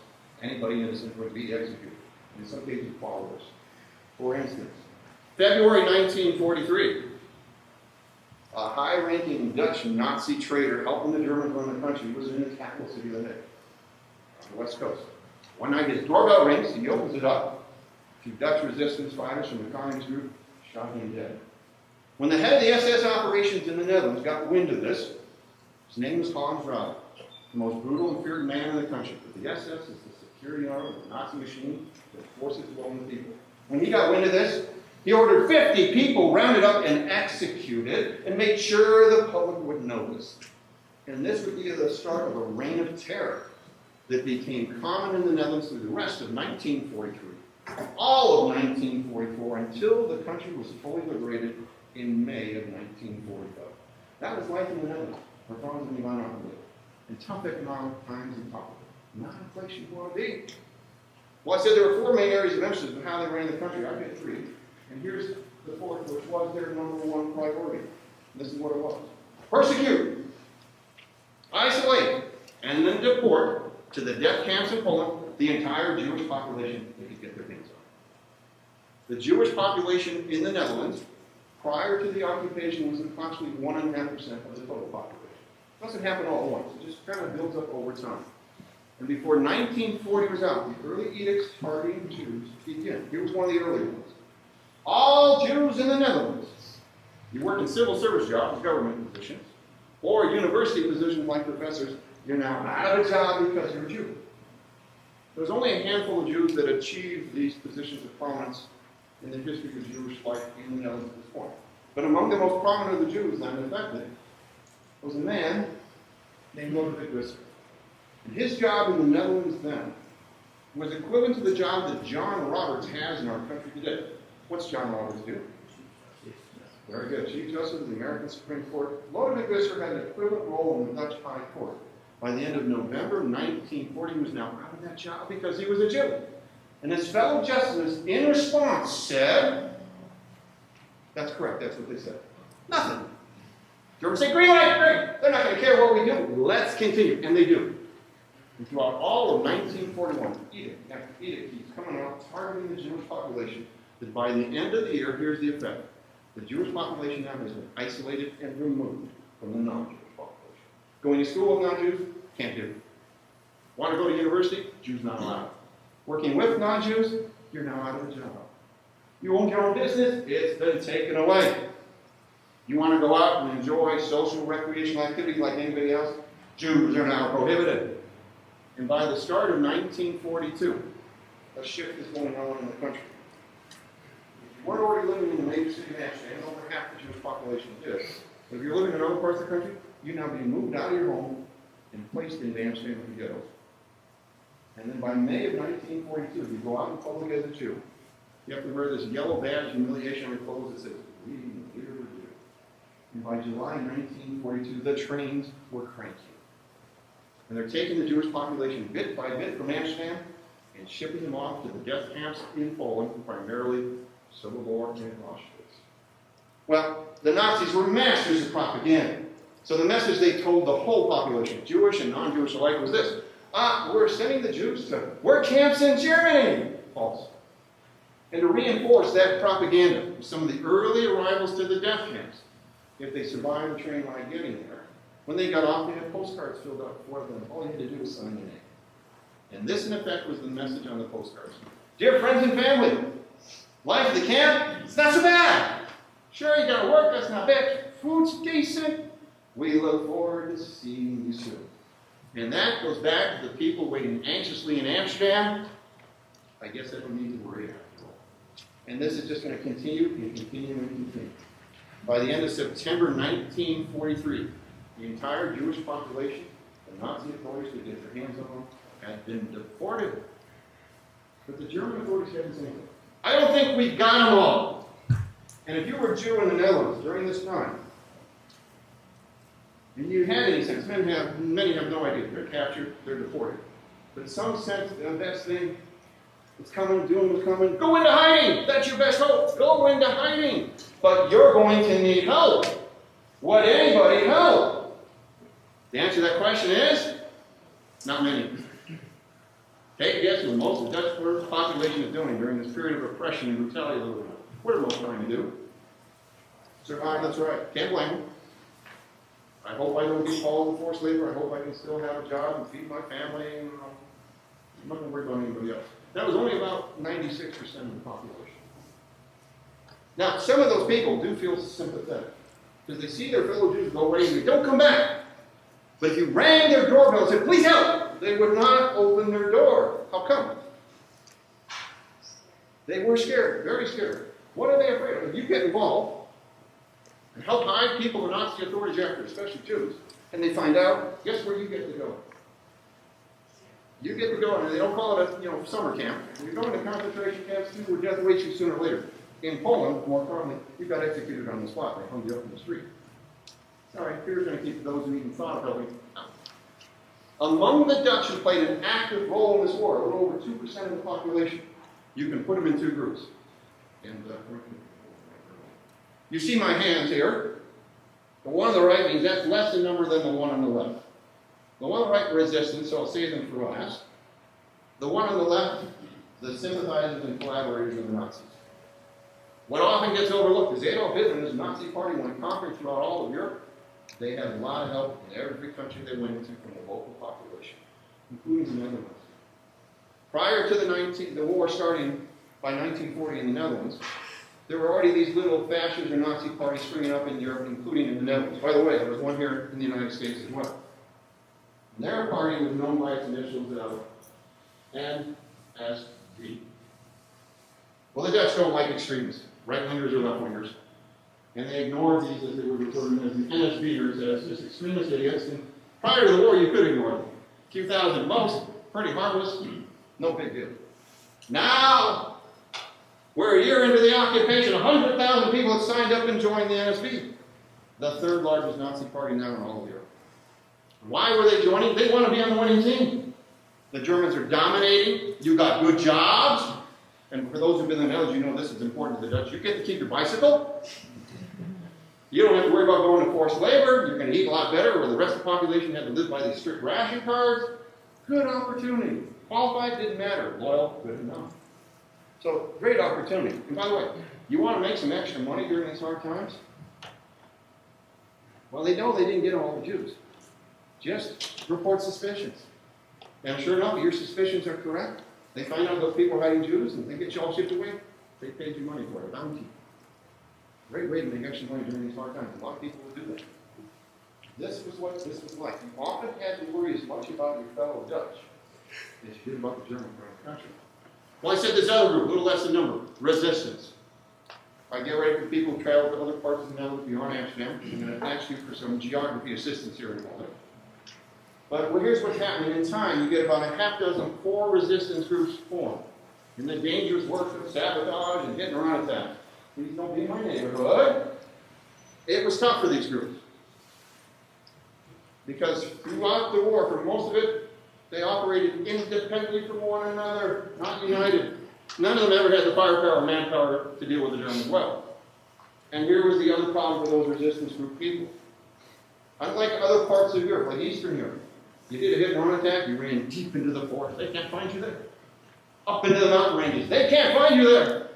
anybody innocent would be executed. In some cases, followers. For instance, February 1943, a high-ranking Dutch Nazi traitor helping the Germans run the country was in the capital city of The Hague, on the west coast. One night his doorbell rings, he opens it up. A few Dutch resistance fighters from the communist group shot him dead. When the head of the SS operations in the Netherlands got wind of this, his name was Hans Rauch, the most brutal and feared man in the country. But the SS is the security arm of the Nazi machine that forces its will on the people. When he got wind of this, he ordered 50 people rounded up and executed and made sure the public would know this. And this would be the start of a reign of terror that became common in the Netherlands through the rest of 1943, all of 1944, until the country was fully liberated in May of 1945. That was life in the Netherlands, where Franz and Ivan lived. And tough economic times and top of it. Not a place you want to be. Well, I said there were 4 main areas of emphasis of how they ran the country. I get 3. And here's the 4th, which was their number 1 priority. This is what it was. Persecute, isolate, and then deport to the death camps in Poland the entire Jewish population they could get their hands on. The Jewish population in the Netherlands, prior to the occupation, was approximately 1.5% of the total population. It doesn't happen all at once. It just kind of builds up over time. And before 1940 was out, the early edicts targeting Jews began. Here was one of the early ones. All Jews in the Netherlands, you work in civil service jobs, government positions, or university positions like professors, you're now out of a job because you're a Jew. There's only a handful of Jews that achieved these positions of prominence in the history of Jewish life in the Netherlands at this point. But among the most prominent of the Jews then affected was a man named Ludwig Visser. And his job in the Netherlands then was equivalent to the job that John Roberts has in our country today. What's John Roberts do? Very good. Chief Justice of the American Supreme Court. Lodewijk Wissler had an equivalent role in the Dutch High Court. By the end of November 1940, he was now out of that job because he was a Jew. And his fellow justices, in response, said, that's correct, that's what they said. Nothing. Germans say, green light, great. They're not going to care what we do. Let's continue. And they do. And throughout all of 1941, edict after edict keeps coming out, targeting the Jewish population, that by the end of the year, here's the effect. The Jewish population now has been isolated and removed from the non-Jewish population. Going to school with non-Jews, can't do it. Want to go to university? Jews not allowed. Working with non-Jews, you're now out of a job. You own your own business, it's been taken away. You want to go out and enjoy social recreational activities like anybody else? Jews are now prohibited. And by the start of 1942, a shift is going on in the country. If you weren't already living in the major city of Amsterdam, over half the Jewish population is. But if you're living in other parts of the country, you're now being moved out of your home and placed into Amsterdam with the ghettos. And then by May of 1942, you go out in public as a Jew. You have to wear this yellow badge humiliation on your clothes that says, "We leader of Jew." And by July 1942, the trains were cranking. And they're taking the Jewish population bit by bit from Amsterdam and shipping them off to the death camps in Poland, primarily Sobibor and Auschwitz. Well, the Nazis were masters of propaganda. So the message they told the whole population, Jewish and non-Jewish alike, was this: we're sending the Jews to work camps in Germany. False. And to reinforce that propaganda, some of the early arrivals to the death camps, if they survived the train ride getting there, when they got off, they had postcards filled out for them. All you had to do was sign your name. And this, in effect, was the message on the postcards. Dear friends and family, life at the camp, it's not so bad. Sure, you gotta work, that's not bad. Food's decent. We look forward to seeing you soon. And that goes back to the people waiting anxiously in Amsterdam. I guess I don't need to worry after all. And this is just going to continue and continue and continue. By the end of September 1943, the entire Jewish population, the Nazi authorities could get their hands on them, had been deported. But the German authorities hadn't said anything. I don't think we've got them all. And if you were a Jew in the Netherlands during this time, and you had any sense, many have no idea. They're captured, they're deported. But some sense the best thing, it's coming, doom is coming. Go into hiding! That's your best hope. Go into hiding. But you're going to need help. Would anybody help? The answer to that question is, not many. Take a guess what most of the Dutch population is doing during this period of oppression and brutality. What are most trying to do? Survive, that's right. Can't blame them. I hope I don't get called to forced labor. I hope I can still have a job and feed my family. And I'm not going to worry about anybody else. That was only about 96% of the population. Now, some of those people do feel sympathetic because they see their fellow Jews go away and they don't come back. But if you rang their doorbell and said, "Please help," they would not open their door. How come? They were scared, very scared. What are they afraid of? If you get involved and help hide people the Nazi authorities after, especially Jews, and they find out, guess where you get to go? You get to go, and they don't call it a summer camp. You're going to concentration camps too, where death awaits you sooner or later. In Poland, more commonly, you got executed on the spot. They hung you up in the street. Sorry, fear's going to keep those who even thought of helping out. Among the Dutch who played an active role in this war, a little over 2% of the population, you can put them in two groups. And you see my hands here. The one on the right means that's less in number than the one on the left. The one on the right, resistance, so I'll save them for last. The one on the left, the sympathizers and collaborators of the Nazis. What often gets overlooked is Adolf Hitler and his Nazi party, when conquering throughout all of Europe, they had a lot of help in every country they went into from the local population, including the Netherlands. Prior to the war starting by 1940 in the Netherlands, there were already these little fascist or Nazi parties springing up in Europe, including in the Netherlands. By the way, there was one here in the United States as well. And their party was known by its initials of NSB. Well, the Dutch don't like extremists, right-wingers or left-wingers. And they ignored these, as they were referred to as the NSBers, as just extremist idiots. And prior to the war, you could ignore them. A few thousand most, pretty harmless, no big deal. Now, we're a year into the occupation, 100,000 people have signed up and joined the NSB, the third largest Nazi party now in all of Europe. Why were they joining? They want to be on the winning team. The Germans are dominating, you got good jobs, and for those who've been in the Netherlands, you know this is important to the Dutch. You get to keep your bicycle. You don't have to worry about going to forced labor. You're going to eat a lot better, where the rest of the population had to live by these strict ration cards. Good opportunity. Qualified didn't matter. Loyal, good enough. So, great opportunity. And by the way, you want to make some extra money during these hard times? Well, they know they didn't get all the Jews. Just report suspicions. And sure enough, your suspicions are correct. They find out those people are hiding Jews and they get you all shipped away. They paid you money for it, a bounty. Great way to make extra money during these hard times. A lot of people will do that. This was what this was like. You often had to worry as much about your fellow Dutch as you did about the German country. Well, I said this other group, a little less in number, resistance. I get ready for people who travel to other parts of the Netherlands beyond Amsterdam. I'm going to ask you for some geography assistance here in a moment. But here's what's happening. In time, you get about a half dozen core resistance groups formed in the dangerous work of sabotage and hitting around attacks. Please don't be in my neighborhood. It was tough for these groups. Because throughout the war, for most of it, they operated independently from one another, not united. None of them ever had the firepower or manpower to deal with the Germans well. And here was the other problem for those resistance group people. Unlike other parts of Europe, like Eastern Europe, you did a hit and run attack, you ran deep into the forest. They can't find you there. Up into the mountain ranges. They can't find you there.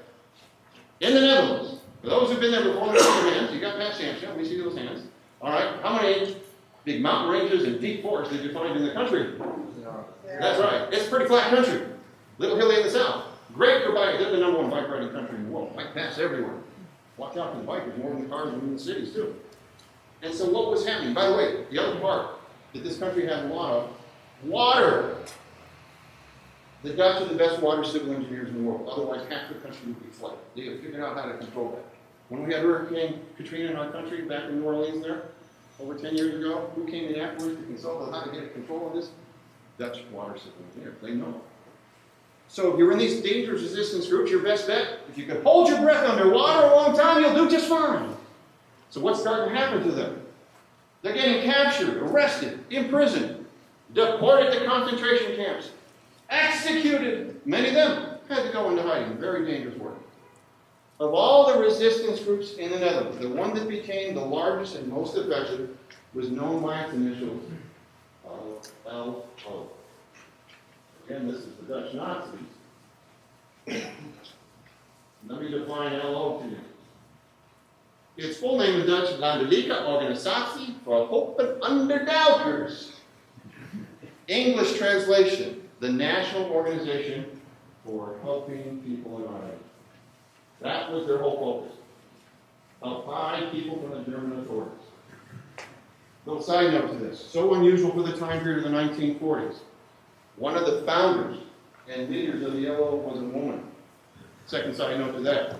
In the Netherlands, for those who've been there before, raise your hands. You got past Amsterdam. Let me see those hands. All right. How many big mountain ranges and deep forests did you find in the country? That's right. It's a pretty flat country. Little hilly in the south. Great for bikes. They're the number one bike riding country in the world. Bike paths everywhere. Watch out for the bikers, more than the cars in the cities, too. And so what was happening? By the way, the other part that this country had a lot of, water. The Dutch are the best water civil engineers in the world. Otherwise, half the country would be flooded. They have figured out how to control that. When we had Hurricane Katrina in our country, back in New Orleans there, over 10 years ago, who came in afterwards to consult on how to get control of this? Dutch water civil engineers. They know. So if you're in these dangerous resistance groups, your best bet, if you can hold your breath underwater a long time, you'll do just fine. So what's starting to happen to them? They're getting captured, arrested, imprisoned, deported to concentration camps, executed. Many of them had to go into hiding. Very dangerous work. Of all the resistance groups in the Netherlands, the one that became the largest and most effective was known by its initials, LO. Again, this is the Dutch Nazis. Let me define LO to you. Its full name in Dutch, Landelijke Organisatie voor Hulp Onderdukers. English translation, the National Organization for Helping People in Ireland. That was their whole focus. Help hide people from the German authorities. Little side note to this. So unusual for the time period of the 1940s. One of the founders and leaders of the LO was a woman. Second side note to that.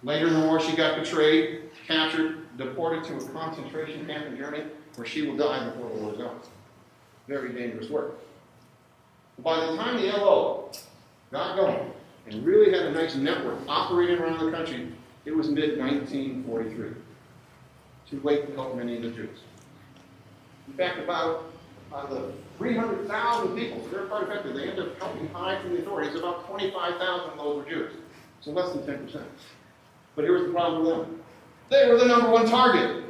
Later in the war, she got betrayed, captured, deported to a concentration camp in Germany, where she will die before the war is over. Very dangerous work. By the time the LO got going and really had a nice network operating around the country, it was mid-1943. Too late to help many of the Jews. In fact, about the 300,000 people, so they're quite effective, they ended up helping hide from the authorities. About 25,000 of those were Jews, so less than 10%. But here's the problem with them. They were the number one target.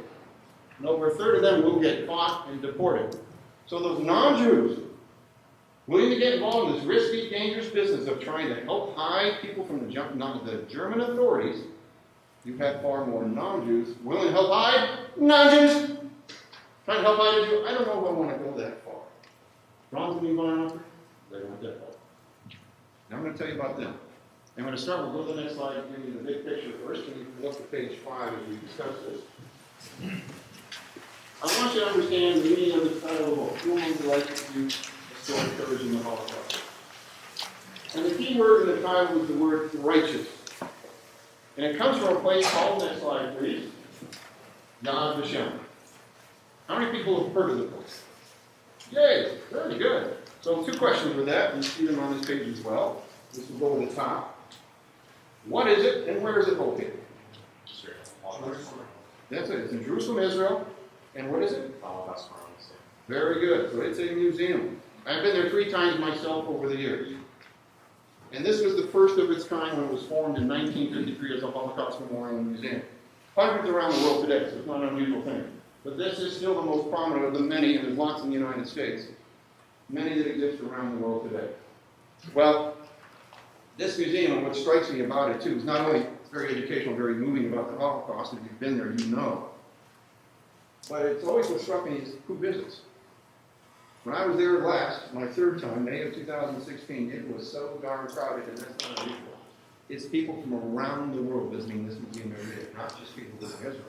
And over a third of them will get caught and deported. So those non-Jews, willing to get involved in this risky, dangerous business of trying to help hide people from the German authorities, you had far more non-Jews willing to help hide non-Jews. Trying to help hide a Jew. I don't know if I want to go that far. Bronze and Bonhoeffer, they went that far. Now I'm going to tell you about them. I'm going to start with, go to the next slide and give you the big picture first, and you can look at page 5 as we discuss this. I want you to understand the meaning of the title of the book, Who Among the Righteous Few, A Story of Courage in the Holocaust. And the key word in the title is the word righteous. And it comes from a place called, next slide please, Yad Vashem. How many people have heard of the place? Yay, very good. So 2 questions with that. You see them on this page as well. This will go to the top. What is it and where is it located? That's it. It's in Jerusalem, Israel. And what is it? Very good. So it's a museum. I've been there 3 times myself over the years. And this was the first of its kind when it was formed in 1953 as a Holocaust Memorial Museum. Hundreds around the world today, so it's not an unusual thing. But this is still the most prominent of the many, and there's lots in the United States. Many that exist around the world today. Well, this museum, and what strikes me about it too, is not only very educational, very moving about the Holocaust. If you've been there, you know. But it's always what struck me is who visits. When I was there last, my 3rd time, May of 2016, it was so darn crowded, and that's not unusual. It's people from around the world visiting this museum every day, not just people visiting Israel.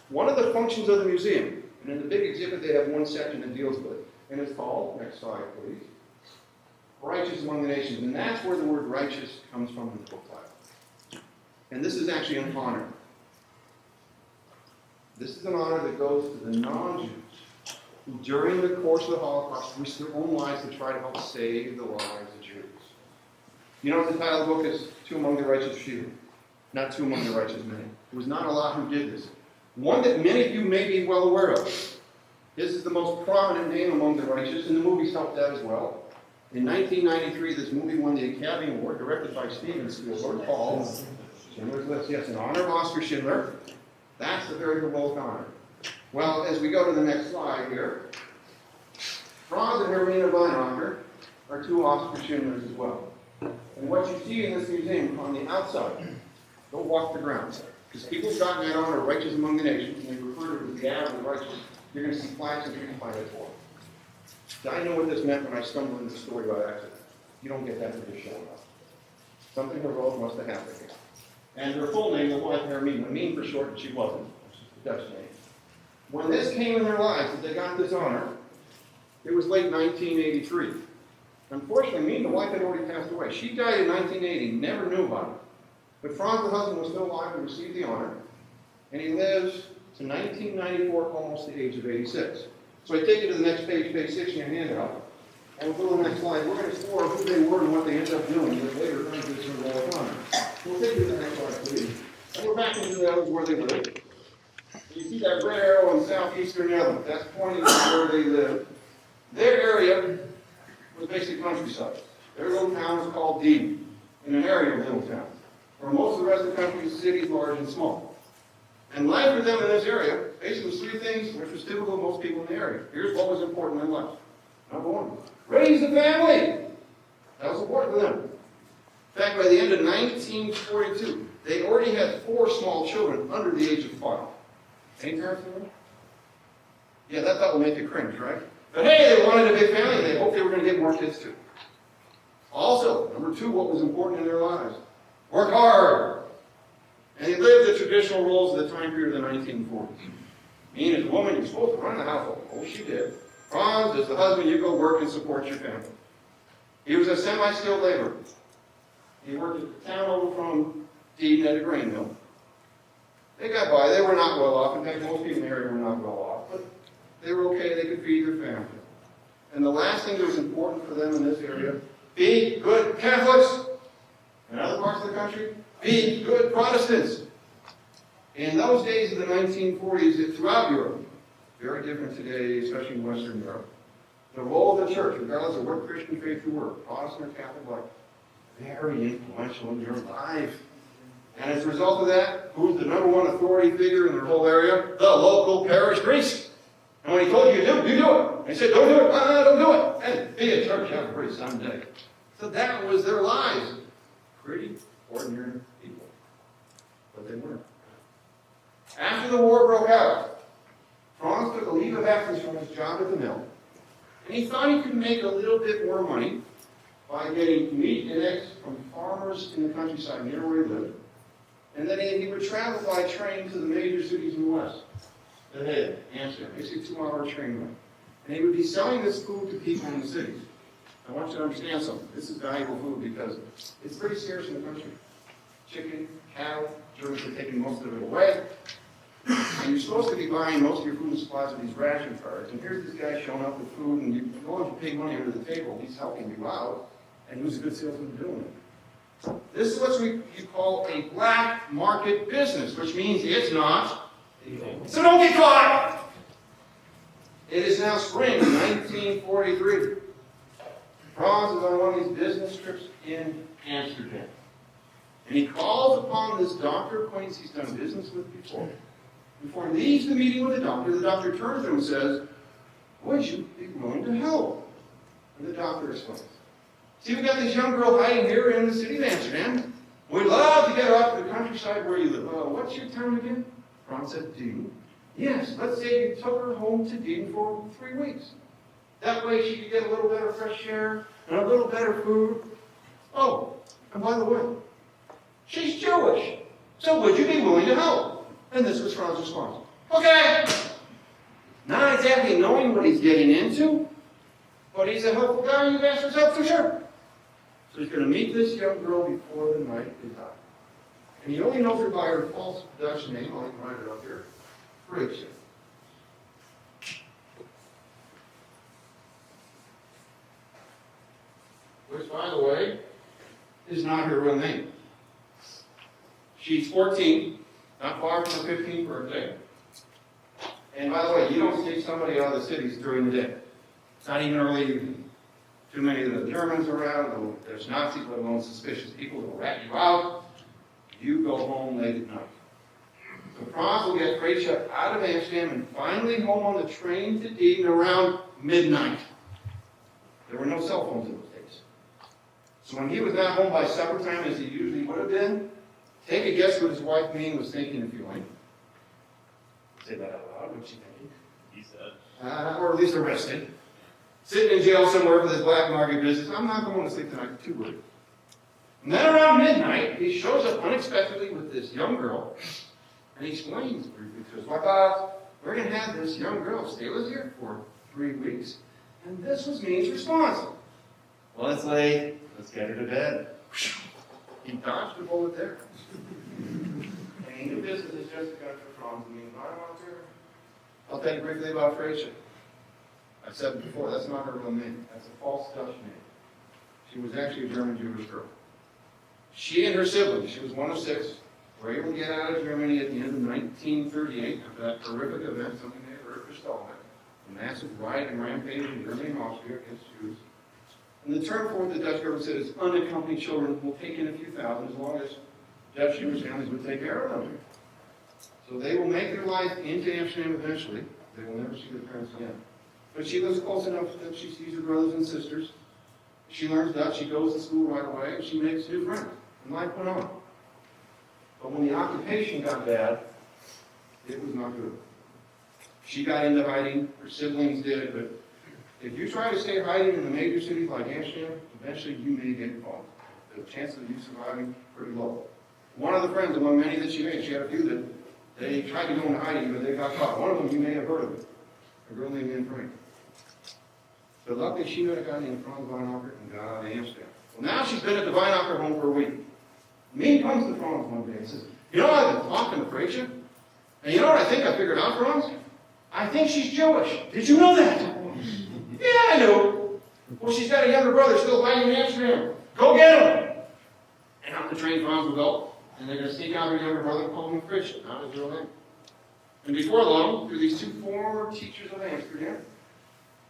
One of the functions of the museum, and in the big exhibit they have one section that deals with it, and it's called, next slide please, Righteous Among the Nations. And that's where the word righteous comes from in the book title. And this is actually an honor. This is an honor that goes to the non-Jews who, during the course of the Holocaust, risked their own lives to try to help save the lives of Jews. You know what the title of the book is? 2 Among the Righteous Few, not 2 Among the Righteous Many. There was not a lot who did this. One that many of you may be well aware of. This is the most prominent name among the righteous, and the movies helped that as well. In 1993, this movie won the Academy Award, directed by Steven Spielberg, called Schindler's List. Yes, in honor of Oscar Schindler. That's a very heroic honor. Well, as we go to the next slide here, Franz and Hermine Weinacher are 2 Oscar Schindlers as well. And what you see in this museum on the outside, don't walk the grounds. Because people have gotten that honor, righteous among the nations, and they refer to it as the Adam of the righteous. You're going to see flags and trees by that for. I know what this meant when I stumbled into the story by accident. You don't get that for just showing up. Something heroic must have happened here. And her full name, the wife Hermine, Hermine for short, but she wasn't. She's the Dutch name. When this came in their lives, that they got this honor, it was late 1983. Unfortunately, me, the wife had already passed away. She died in 1980, never knew about it. But Franz, the husband, was still alive and received the honor. And he lives to 1994, almost the age of 86. So I take you to the next page, page 6 in your handout. And we'll go to the next slide. We're going to explore who they were and what they ended up doing in the later times of this heroic honor. We'll take you to the next slide, please. And we're back into the others where they lived. You see that red arrow in southeastern Netherlands. That's pointing to where they lived. Their area was basically countryside. Their little town was called Dieden, in an area of little towns. Where most of the rest of the country is cities, large and small. And life for them in this area basically was 3 things, which was typical of most people in the area. Here's what was important in life. Number 1, raise the family. That was important to them. In fact, by the end of 1942, they already had 4 small children under the age of 5. Any parents in there? Yeah, that thought would make you cringe, right? But hey, they wanted a big family, and they hoped they were going to get more kids too. Also, number 2, what was important in their lives? Work hard. And they lived the traditional roles of the time period of the 1940s. Being as a woman, you're supposed to run the household. Oh, she did. Franz, as the husband, you go work and support your family. He was a semi-skilled laborer. He worked at the town over from Dieden at a grain mill. They got by. They were not well off. In fact, most people in the area were not well off. But they were okay. They could feed their family. And the last thing that was important for them in this area, be good Catholics. In other parts of the country, be good Protestants. In those days of the 1940s, throughout Europe, very different today, especially in Western Europe, the role of the church, regardless of what Christian faith you were, Protestant or Catholic, like, very influential in your life. And as a result of that, who's the number 1 authority figure in their whole area? The local parish priest. And when he told you to do, you do it. And he said, don't do it, don't do it. And be a church every Sunday. So that was their lives. Pretty ordinary people. But they weren't. After the war broke out, Franz took a leave of absence from his job at the mill, and he thought he could make a little bit more money by getting meat and eggs from farmers in the countryside near where he lived. And then he would travel by train to the major cities in the West. The Hague, Amsterdam, basically a 2-hour train ride. And he would be selling this food to people in the cities. I want you to understand something. This is valuable food because it's pretty scarce in the country. Chicken, cattle, Germans are taking most of it away. And you're supposed to be buying most of your food and supplies with these ration cards. And here's this guy showing up with food, and you're going to pay money under the table. He's helping you out, and who's a good salesman doing it? This is what you call a black market business, which means it's not. So don't get caught! It is now spring 1943. Franz is on one of these business trips in Amsterdam. And he calls upon this doctor acquaintance he's done business with before. Before he leaves the meeting with the doctor turns to him and says, would you be willing to help? And the doctor explains. See, we've got this young girl hiding here in the city of Amsterdam. We'd love to get her out to the countryside where you live. What's your town again? Franz said, Dieden. Yes, let's say you took her home to Dieden for 3 weeks. That way she could get a little better fresh air and a little better food. Oh, and by the way, she's Jewish. So would you be willing to help? And this was Franz's response. Okay. Not exactly knowing what he's getting into, but he's a helpful guy and you've asked for help for sure. So he's going to meet this young girl before the night is out. And he only knows her by her false Dutch name. I'll even write it up here. Rachel. Which, by the way, is not her real name. She's 14, not far from her 15th birthday. And by the way, you don't see somebody out of the cities during the day. It's not even early evening. Too many of the Germans around, there's Nazis, let alone suspicious people who will rat you out. You go home late at night. So Franz will get Rachel out of Amsterdam and finally home on the train to Dieden around midnight. There were no cell phones in those days. So when he was not home by supper time, as he usually would have been, take a guess what his wife Ming was thinking, if you like. Say that out loud. What's she thinking? He said. Or at least arrested. Sitting in jail somewhere for this black market business. I'm not going to sleep tonight. Too worried. And then around midnight, he shows up unexpectedly with this young girl. And he explains briefly to his wife, we're going to have this young girl stay with us here for 3 weeks. And this was Ming's response. Well, it's late. Let's get her to bed. He dodged a bullet there. And he knew this is just a gun for Franz. I mean, I'll tell you briefly about Rachel. I've said it before, that's not her real name. That's a false Dutch name. She was actually a German Jewish girl. She and her siblings, she was one of 6, were able to get out of Germany at the end of 1938 after that horrific event, something they heard for Stalin, a massive riot and rampage in Germany and Austria against Jews. And the term for what the Dutch government said is unaccompanied children will take in a few thousand as long as Dutch Jewish families would take care of them. So they will make their life into Amsterdam eventually. They will never see their parents again. But she lives close enough that she sees her brothers and sisters. She learns Dutch, she goes to school right away, and she makes new friends. And life went on. But when the occupation got bad, it was not good. She got into hiding, her siblings did, but if you try to stay hiding in the major cities like Amsterdam, eventually you may get caught. The chances of you surviving are pretty low. One of the friends among many that she made, she had a few that they tried to go into hiding, but they got caught. One of them you may have heard of, a girl named Anne Frank. But luckily she met a guy named Franz Weinacher and got out of Amsterdam. Well, now she's been at the Weinacher home for a week. Ming comes to Franz one day and says, you know, I've been talking to Rachel, and you know what I think I figured out, Franz? I think she's Jewish. Did you know that? Yeah, I knew. Well, she's got a younger brother still hiding in Amsterdam. Go get him. And on the train, Franz will go, and they're going to sneak out her younger brother and call him Christian, not his real name. And before long, through these 2 former teachers of Amsterdam,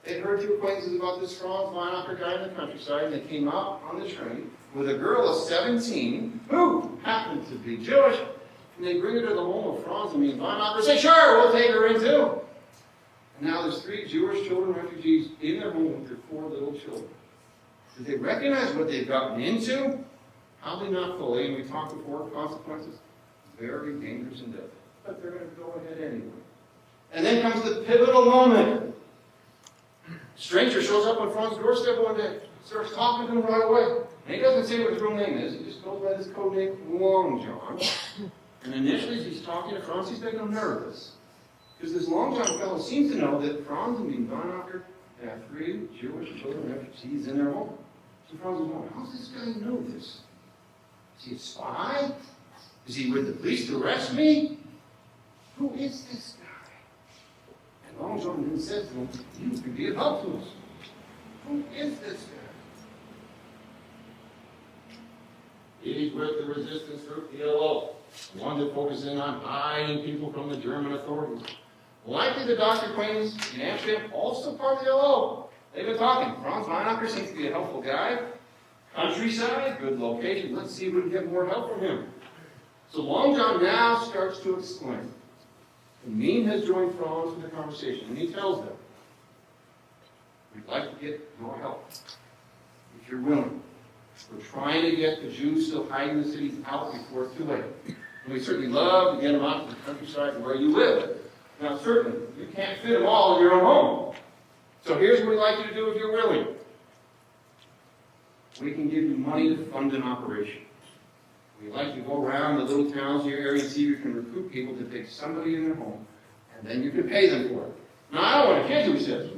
they heard 2 acquaintances about this Franz Weinacher guy in the countryside, and they came out on the train with a girl of 17 who happened to be Jewish, and they bring her to the home of Franz and Weinacher and say, sure, we'll take her in too. And now there's 3 Jewish children refugees in their home with their 4 little children. Did they recognize what they've gotten into? Probably not fully, and we talked before, consequences, very dangerous and deadly. But they're going to go ahead anyway. And then comes the pivotal moment. Stranger shows up on Franz's doorstep one day, starts talking to him right away. And he doesn't say what his real name is, he just goes by this code name, Long John. And initially, as he's talking to Franz, he's making him nervous. Because this Long John fellow seems to know that Franz and Weinacher have 3 Jewish children refugees in their home. So Franz is wondering, how does this guy know this? Is he a spy? Is he with the police to arrest me? Who is this guy? And Long John then said to him, you can be of help to us. Who is this guy? He's with the resistance group, the LO, the one that focuses in on hiding people from the German authorities. Likely the Dr. Quains in Amsterdam, also part of the LO. They've been talking. Franz Weinacher seems to be a helpful guy. Countryside, good location. Let's see if we can get more help from him. So Long John now starts to explain. And Mean has joined Franz in the conversation, and he tells them, we'd like to get your help, if you're willing. We're trying to get the Jews still hiding in the cities out before it's too late. And we certainly love to get them out to the countryside where you live. Now, certainly, you can't fit them all in your own home. So here's what we'd like you to do if you're willing. We can give you money to fund an operation. We'd like you to go around the little towns in your area and see if you can recruit people to take somebody in their home, and then you can pay them for it. Now, I don't want to kid you, he says.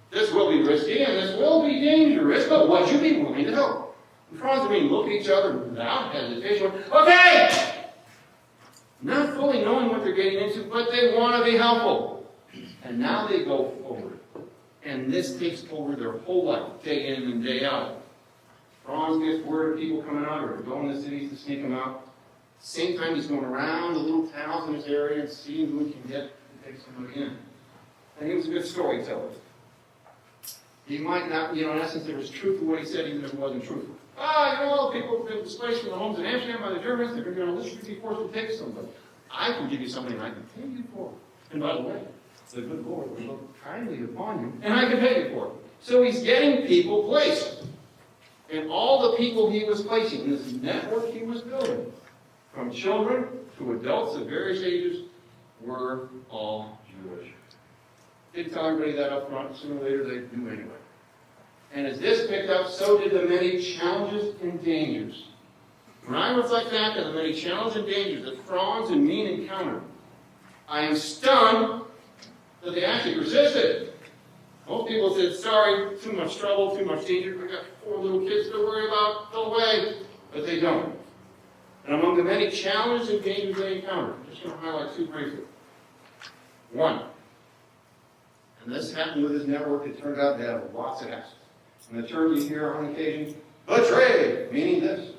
This will be risky, and this will be dangerous, but would you be willing to help? And Franz and Mean look at each other without hesitation. Okay! Not fully knowing what they're getting into, but they want to be helpful. And now they go forward. And this takes over their whole life, day in and day out. Franz gets word of people coming out or going to the cities to sneak them out. Same time he's going around the little towns in his area and seeing who he can get to take somebody in. And he was a good storyteller. He might not, in essence, there was truth to what he said, even if it wasn't truthful. People have been displaced from the homes in Amsterdam by the Germans. They're going to literally be forced to take somebody. I can give you something I can pay you for. And by the way, the good Lord will look kindly upon you, and I can pay you for it. So he's getting people placed. And all the people he was placing in this network he was building, from children to adults of various ages, were all Jewish. Didn't tell everybody that up front. Sooner or later, they do anyway. And as this picked up, so did the many challenges and dangers. When I reflect back on the many challenges and dangers that Franz and Mean encountered, I am stunned that they actually resisted. Most people said, sorry, too much trouble, too much danger. We've got 4 little kids to worry about, go away. But they don't. And among the many challenges and dangers they encountered, I'm just going to highlight 2 briefly. 1. And this happened with his network. It turned out to have lots of hassles. And the term you hear on occasion, betrayed, meaning this.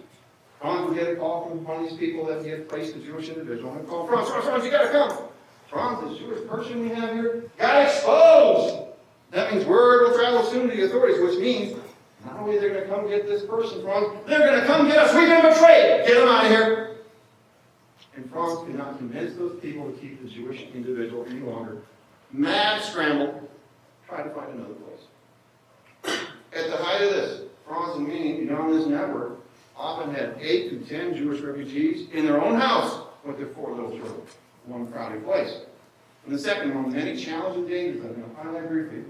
Franz would get a call from one of these people that he had placed a Jewish individual and call, Franz, you got to come. Franz, this Jewish person we have here, got exposed. That means word will travel soon to the authorities, which means not only they're going to come get this person, Franz, they're going to come get us. We've been betrayed. Get them out of here. And Franz could not convince those people to keep the Jewish individual any longer. Mad scramble, try to find another place. At the height of this, Franz and Mean, on this network, often had 8 to 10 Jewish refugees in their own house with their 4 little children. One crowded place. And the second one, many challenges and dangers, I'm going to highlight briefly,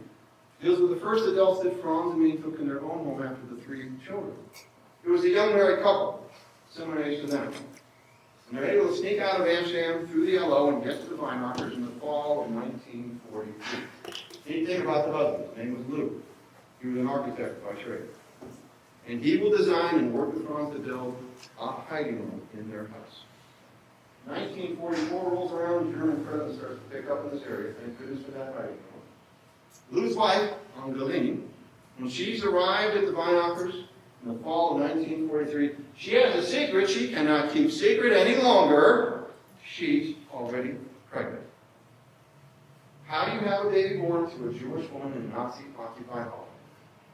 deals with the first adults that Franz and Mean took in their own home after the 3 children. It was a young married couple, similar age to them. And they're able to sneak out of Amsterdam through the LO and get to the Weinachers in the fall of 1943. Neat thing about the husband, his name was Lou. He was an architect by trade. And he will design and work with Franz to build a hiding room in their house. 1944 rolls around, German presence starts to pick up in this area. Thank goodness for that hiding room. Lou's wife, Angeline, when she's arrived at the Weinachers in the fall of 1943, she has a secret she cannot keep secret any longer. She's already pregnant. How do you have a baby born to a Jewish woman in a Nazi-occupied home?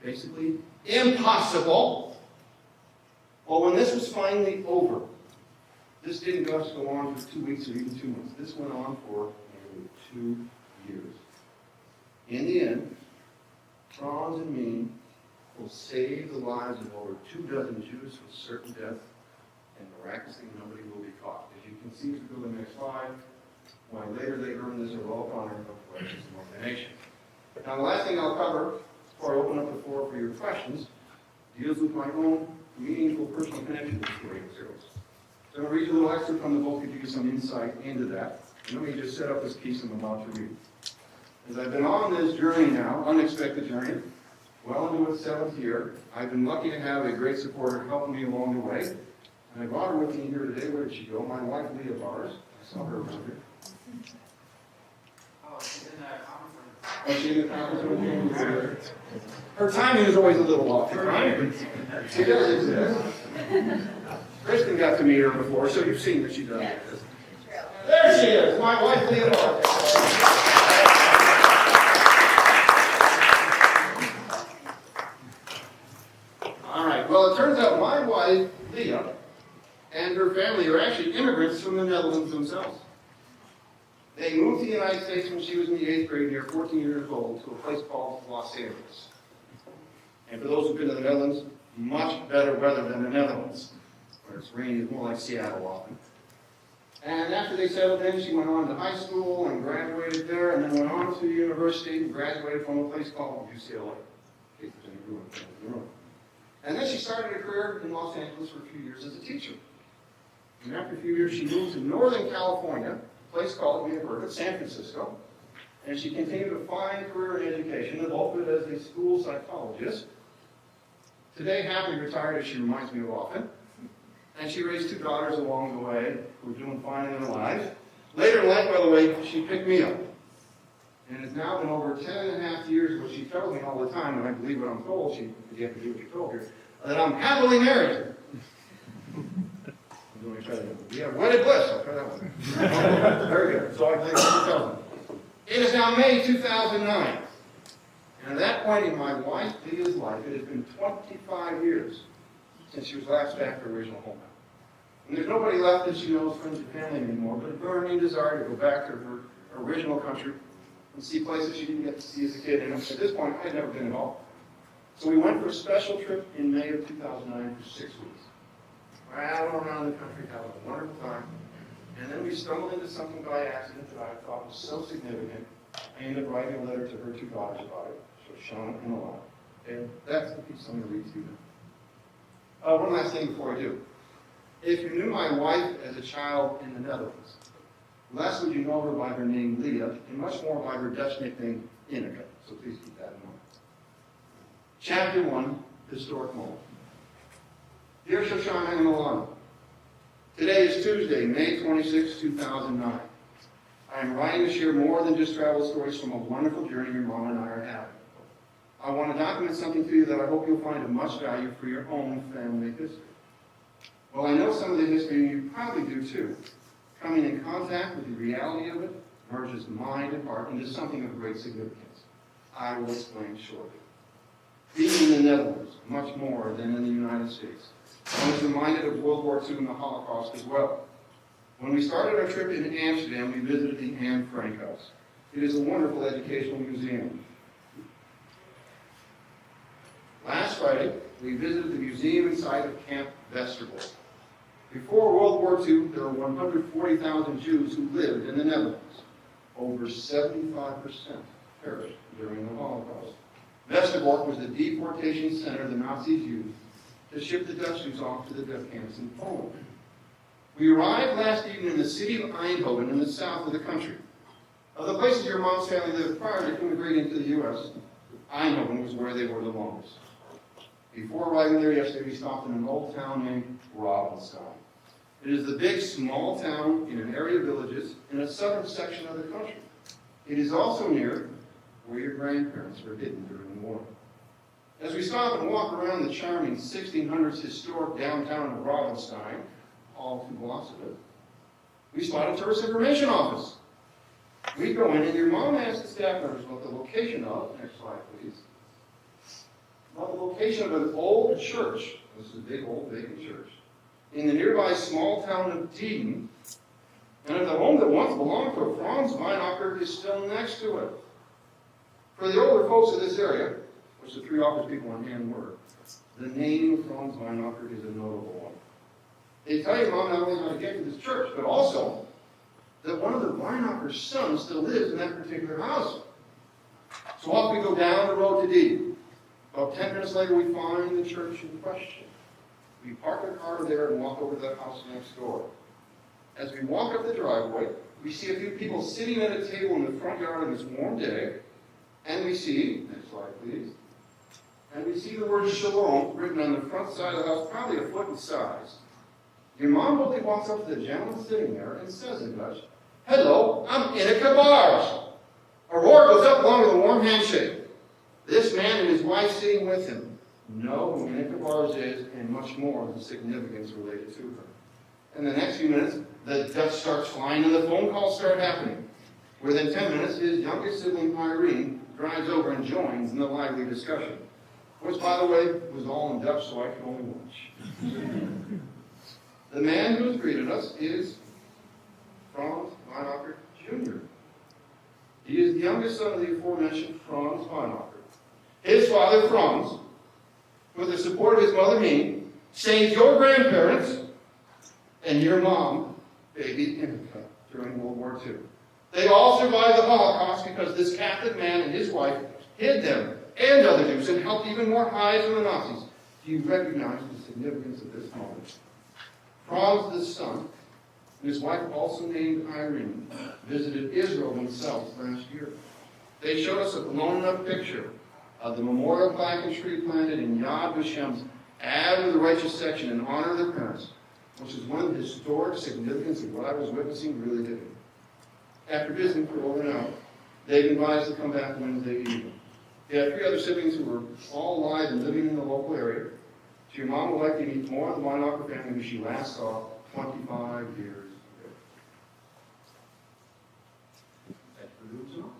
Basically, impossible. Well, when this was finally over, this didn't just go on for 2 weeks or even 2 months. This went on for nearly 2 years. In the end, Franz and Mean will save the lives of over 24 Jews from certain death, and miraculously nobody will be caught. As you can see, if you go to the next slide, why later they earned this heroic honor of pledges among the nation. Now, the last thing I'll cover before I open up the floor for your questions deals with my own meaningful personal connection with Story of Zeros. So I'm going to read you a little excerpt from the book to give you some insight into that. And let me just set up this piece I'm about to read. As I've been on this journey now, unexpected journey, well into its 7th year, I've been lucky to have a great supporter helping me along the way. And I brought her with me here today. Where did she go? My wife, Leah Bars. I saw her around here. Oh, she's in the conference room. Her timing is always a little off. Right? She does exist. Kristen got to meet her before, so you've seen that she does exist. There she is, my wife, Leonora. All right, well, it turns out my wife, Leah, and her family are actually immigrants from the Netherlands themselves. They moved to the United States when she was in the 8th grade, near 14 years old, to a place called Los Angeles. And for those who've been to the Netherlands, much better weather than the Netherlands, where it's rainy. It's more like Seattle often. And after they settled in, she went on to high school and graduated there, and then went on to university and graduated from a place called UCLA. In case there's any room in the room. And then she started a career in Los Angeles for a few years as a teacher. And after a few years, she moved to Northern California, a place called, we have heard of, San Francisco. And she continued a fine career in education, adulthood as a school psychologist. Today, happily retired, as she reminds me of often. And she raised 2 daughters along the way who are doing fine in their lives. Later in life, by the way, she picked me up. And it's now been over 10.5 years, which she tells me all the time, and I believe what I'm told, you have to do what you're told here, that I'm happily married. We have wedded bliss, I'll try that one. Very good. So I believe what she tells me. It is now May 2009. And at that point in my wife Leah's life, it has been 25 years since she was last back to her original hometown. And there's nobody left that she knows, friends and family anymore, but a burning desire to go back to her original country and see places she didn't get to see as a kid. And at this point, I had never been at all. So we went for a special trip in May of 2009 for 6 weeks. Rattled around the country, having a wonderful time. And then we stumbled into something by accident that I thought was so significant. I ended up writing a letter to her 2 daughters about it, so Shauna and Alana. And that's the piece I'm going to read to you now. One last thing before I do. If you knew my wife as a child in the Netherlands, less would you know her by her name Leah, and much more by her Dutch nickname Ineke. So please keep that in mind. Chapter 1, Historic Moment. Dear Shoshana and Alana, today is Tuesday, May 26, 2009. I am writing to share more than just travel stories from a wonderful journey your mom and I are having. I want to document something to you that I hope you'll find of much value for your own family history. Well, I know some of the history, and you probably do too. Coming in contact with the reality of it merges mind and heart into something of great significance. I will explain shortly. Being in the Netherlands, much more than in the United States. I was reminded of World War II and the Holocaust as well. When we started our trip in Amsterdam, we visited the Anne Frank House. It is a wonderful educational museum. Last Friday, we visited the museum inside of Camp Westerbork. Before World War II, there were 140,000 Jews who lived in the Netherlands. Over 75% perished during the Holocaust. Westerbork was the deportation center the Nazis used to ship the Dutch Jews off to the death camps in Poland. We arrived last evening in the city of Eindhoven in the south of the country. Of the places your mom's family lived prior to immigrating to the U.S., Eindhoven was where they were the longest. Before arriving there yesterday, we stopped in an old town named Ravenstein. It is the big, small town in an area of villages in a southern section of the country. It is also near where your grandparents were hidden during the war. As we stop and walk around the charming 1600s historic downtown of Ravenstein, all 2 blocks of it, we spot a tourist information office. We go in and your mom asks the staff members about the location of, next slide please, about the location of an old church, this is a big old vacant church, in the nearby small town of Dieden, and of the home that once belonged to a Franz Weinacher is still next to it. For the older folks of this area, which the 3 office people on hand were, the name Franz Weinacher is a notable one. They tell your mom not only how to get to this church, but also that one of the Weinacher's sons still lives in that particular house. So off we go down the road to Dieden. About 10 minutes later, we find the church in question. We park our car there and walk over to the house next door. As we walk up the driveway, we see a few people sitting at a table in the front yard on this warm day, and we see, next slide please, and we see the word Shalom written on the front side of the house, probably a foot in size. Your mom boldly walks up to the gentleman sitting there and says in Dutch, Hello, I'm Inaka Bars. A roar goes up along with a warm handshake. This man and his wife sitting with him know who Inaka Bars is and much more of the significance related to her. In the next few minutes, the dust starts flying and the phone calls start happening. Within 10 minutes, his youngest sibling, Irene, drives over and joins in the lively discussion, which, by the way, was all in Dutch, so I could only watch. The man who has greeted us is Franz Weinacher Jr. He is the youngest son of the aforementioned Franz Weinacher. His father, Franz, with the support of his mother, me, saved your grandparents and your mom, baby Inaka, during World War II. They all survived the Holocaust because this Catholic man and his wife hid them and other Jews and helped even more hide from the Nazis. Do you recognize the significance of this moment? Franz, the son, and his wife, also named Irene, visited Israel themselves last year. They showed us a blown-up picture of the memorial plaque and tree planted in Yad Vashem's Ad of the Righteous section in honor of their parents, which is one of the historic significance of what I was witnessing really did. After visiting for over an hour, they've invited us to come back Wednesday evening. They have 3 other siblings who are all alive and living in the local area. So your mom would like to meet more of the Weinacher family who she last saw 25 years ago. That's the news and all.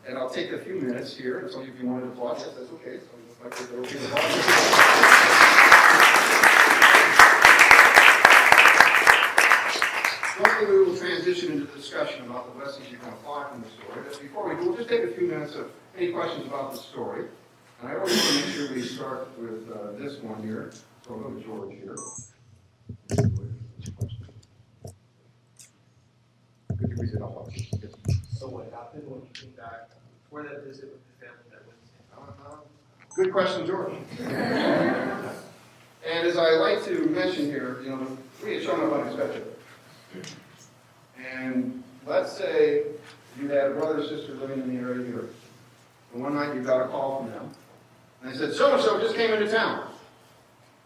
And I'll take a few minutes here, and so if you wanted to applaud, yes, that's okay. So I'd like to go through the Shortly we will transition into the discussion about the lessons you can apply from the story. But before we do, we'll just take a few minutes of any questions about the story. And I always want to make sure we start with this one here. So I'll go to George here. Could you read it off? So what happened when you came back for that visit with the family that Wednesday? Good question, George. And as I like to mention here, we had shown up unexpected. And let's say you had a brother or sister living in the area here. And one night you got a call from them. And they said, so-and-so just came into town.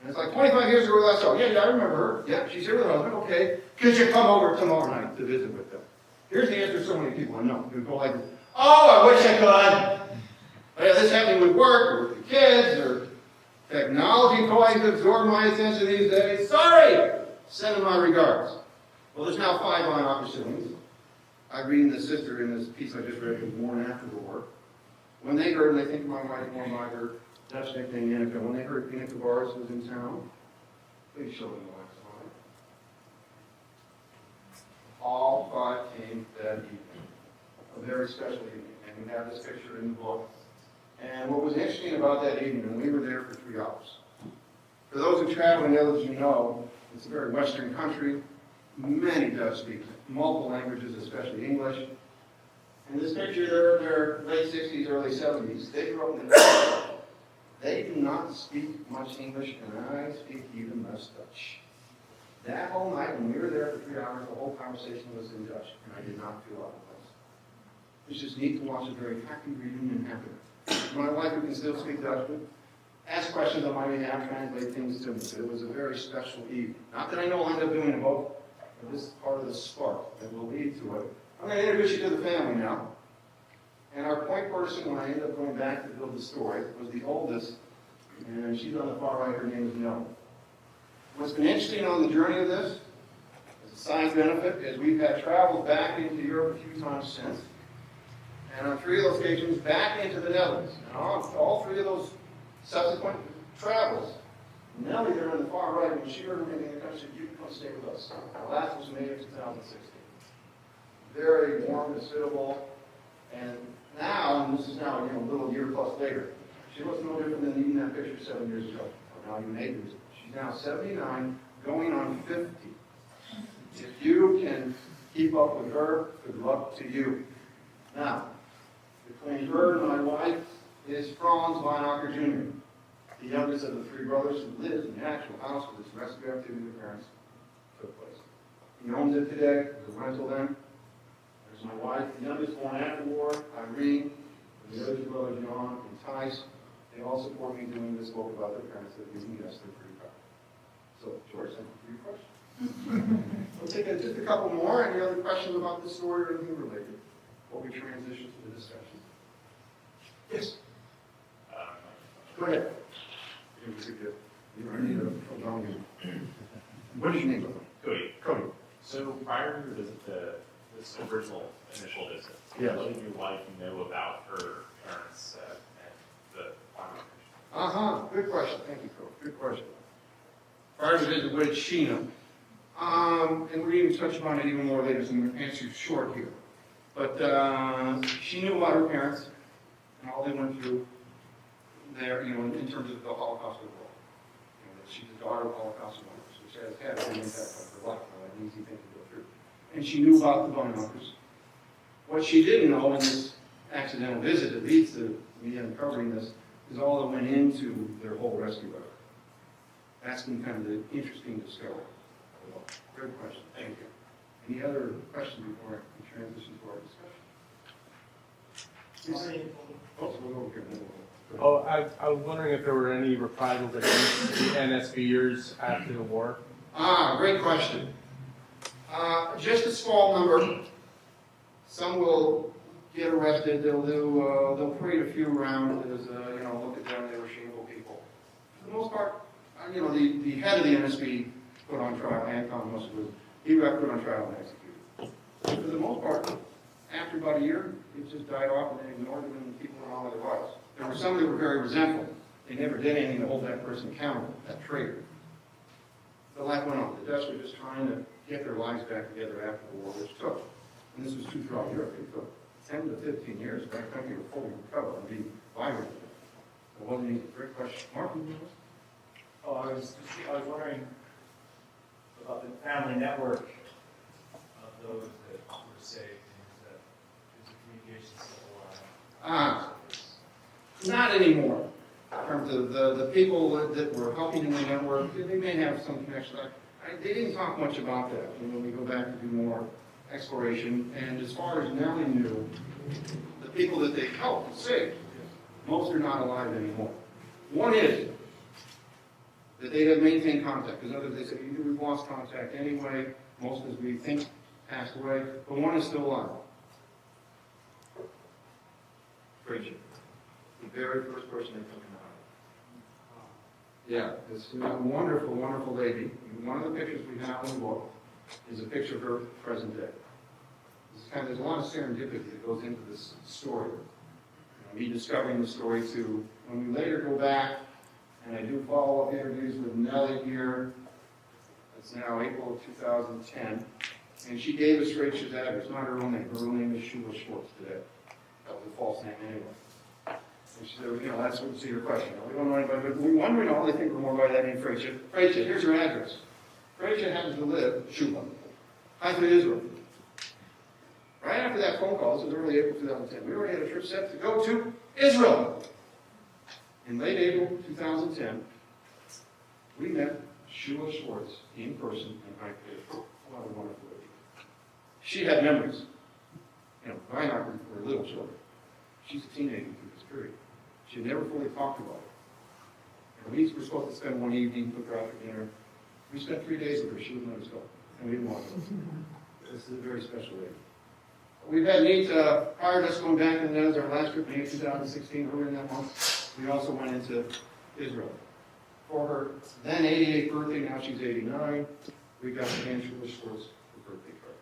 And it's like 25 years ago last saw. Yeah, I remember her. Yeah, she's here with her husband. Okay. Could you come over tomorrow night to visit with them? Here's the answer to so many people I know. You go like, oh, I wish I could. Yeah, this happening with work or with the kids or technology trying to absorb my attention these days. Sorry. Send them my regards. Well, there's now 5 Weinacher siblings. Irene, the sister in this piece I just read, was born after the war. When they heard, and I think my wife went by her Dutch nickname Inaka, when they heard Inaka Bars was in town, please show them the last slide. All 5 came that evening. A very special evening. And we have this picture in the book. And what was interesting about that evening, and we were there for 3 hours. For those who travel in Village, you know, it's a very Western country. Many Dutch speak multiple languages, especially English. And this picture, they're in their late 60s, early 70s. They grew up in the They do not speak much English, and I speak even less Dutch. That whole night, when we were there for 3 hours, the whole conversation was in Dutch, and I did not feel out of place. It's just neat to watch a very happy reunion happen. My wife, who can still speak Dutch, would ask questions on my behalf, translate things to me. So it was a very special evening. Not that I know I'll end up doing it both, but this is part of the spark that will lead to it. I'm going to introduce you to the family now. And our point person, when I ended up going back to build the story, was the oldest, and she's on the far right, her name is Nell. What's been interesting on the journey of this, as a side benefit, is we've had traveled back into Europe a few times since, and on 3 of those occasions, back into the Netherlands. And on all 3 of those subsequent travels, Nellie there on the far right, when she heard her name in the country, said, you can come stay with us. The last was May of 2016. Very warm, hospitable, and now, and this is now, a little year plus later, she looks no different than even that picture 7 years ago, or now even 8 years ago. She's now 79, going on 50. If you can keep up with her, good luck to you. Now, between her and my wife is Franz Weinacher Jr., the youngest of the 3 brothers who lives in the actual house where this rescue activity of the parents took place. He owns it today, there's a rental then. There's my wife, the youngest born after war, Irene, and the other 2 brothers, John and Tice. They all support me doing this book about their parents that you can guess they're pretty proud. So, George, thank you for your question. We'll take just a couple more. Any other questions about this story or anything related? Before we transition to the discussion. Yes. Go ahead. What is your name? Cody. Cody. So prior to your visit to this original initial visit, Yes. what did your wife know about her parents and the conversation? Good question. Thank you, Cody. Good question. Prior to the visit, what did she know? And we're going to touch upon it even more later, so I'm going to answer you short here. But she knew about her parents and all they went through there, in terms of the Holocaust of the world. That she's the daughter of Holocaust survivors, which has had a big impact on her life, not an easy thing to go through. And she knew about the Bonhoeffers. What she didn't know in this accidental visit that leads to me uncovering this is all that went into their whole rescue effort. That's been kind of the interesting discovery. Good question. Thank you. Any other questions before we transition to our discussion? Oh, so we'll go over here. Oh, I was wondering if there were any reprisals against the NSBers after the war. Great question. Just a small number. Some will get arrested. They'll parade a few around as look at them. They were shameful people. For the most part, the head of the NSB put on trial. Anton Mussolini. He got put on trial and executed. For the most part, after about a year, it just died off and they ignored him and people went on with their lives. There were some that were very resentful. They never did anything to hold that person accountable, that traitor. The life went on. The Dutch were just trying to get their lives back together after the war, which took, and this was true throughout Europe, it took 10 to 15 years for that country to fully recover and be vibrant. It wasn't an easy. Great question. Martin? Oh, I was wondering about the family network of those that were saved. Is the communication still Not anymore. In terms of the people that were helping in the network, they may have some connection. They didn't talk much about that when we go back to do more exploration. And as far as Nellie knew, the people that they helped and saved, most are not alive anymore. One is that they have maintained contact. Because others, they said, we've lost contact anyway. Most, as we think, passed away. But one is still alive. Preaching. The very first person they took him out. Yeah, this wonderful, wonderful lady. One of the pictures we have in the book is a picture of her present day. There's a lot of serendipity that goes into this story. Me discovering the story too. When we later go back, and I do follow-up interviews with Nellie here, it's now April of 2010, and she gave us Rachel's address, not her own name. Her own name is Sheila Schwartz today. That was a false name anyway. And she said, that's what, see your question. We don't know anybody, but we wonder, they think we're more by that name, Freyja. Freyja, here's her address. Freyja happens to live, Shula, Haifa, Israel. Right after that phone call, this was early April 2010, we already had a trip set to go to Israel. In late April 2010, we met Sheila Schwartz in person in Haifa, Israel. What a wonderful lady. She had memories. Reinhard were little children. She's a teenager through this period. She had never fully talked about it. And we were supposed to spend one evening, took her out for dinner. We spent 3 days with her. She wouldn't let us go. And we didn't want to go. This is a very special lady. We've had neat, prior to us going back, and that was our last trip in 2016, earlier in that month. We also went into Israel. For her then 88th birthday, now she's 89, we got to hand Sheila Schwartz her birthday card.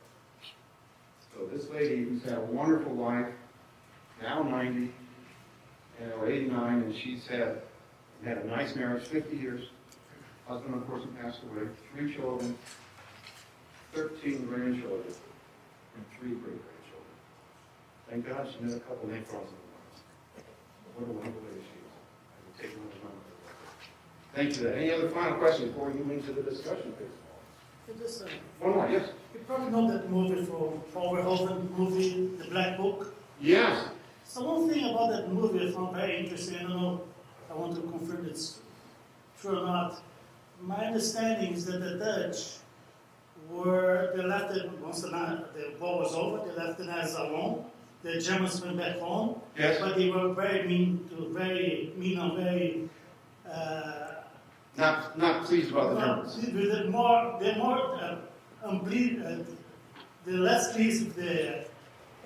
So this lady who's had a wonderful life, now 90, 89, and she's had a nice marriage, 50 years. Husband, of course, passed away. 3 children, 13 grandchildren, and 3 great-grandchildren. Thank God she met a couple of named Frozen ones. What a wonderful lady she is. I will take one of them. Thank you for that. Any other final questions before we move into the discussion, please? One more, yes. You probably know that movie from Verhoeven movie, The Black Book. Yes. So one thing about that movie I found very interesting, I don't know if I want to confirm it's true or not. My understanding is that the Dutch they left it, once the war was over, they left the Nazis alone. The Germans went back home. Yes. But they were very mean, very Not pleased about the Germans. They're more they're less pleased with the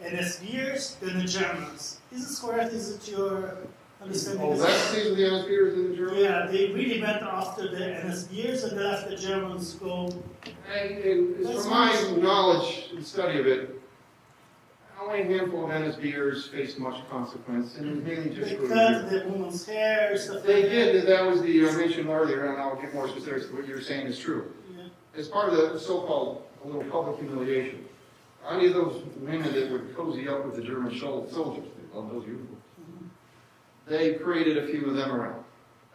NSBers than the Germans. Is this correct? Is it your understanding? Oh, less pleased with the NSBers than the Germans? Yeah, they really went after the NSBers and they let the Germans go. And from my knowledge and study of it, only a handful of NSBers faced much consequence, and it was mainly just They for cut the woman's hair, stuff They like did. That was the mentioned earlier, and I'll get more specifics. What you're saying is true. Yeah. As part of the so-called a little public humiliation, any of those women that would cozy up with the German soldiers, they love those uniforms. They created a few of them around.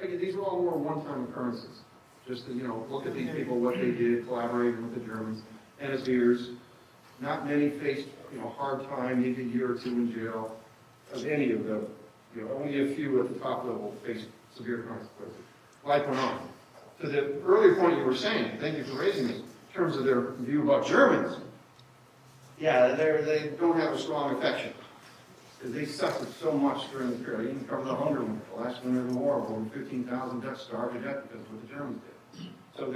Again, these were all more one-time occurrences. Just to, look at these people, what they did, collaborating with the Germans, NSBers. Not many faced, hard time, maybe a year or two in jail. Of any of them, only a few at the top level faced severe consequences. Life went on. To the earlier point you were saying, thank you for raising it, in terms of their view about Germans. Yeah, they don't have a strong affection. Because they suffered so much during the period. They even covered the Hunger Winter, the last winter of the war, over 15,000 Dutch starved to death because of what the Germans did. So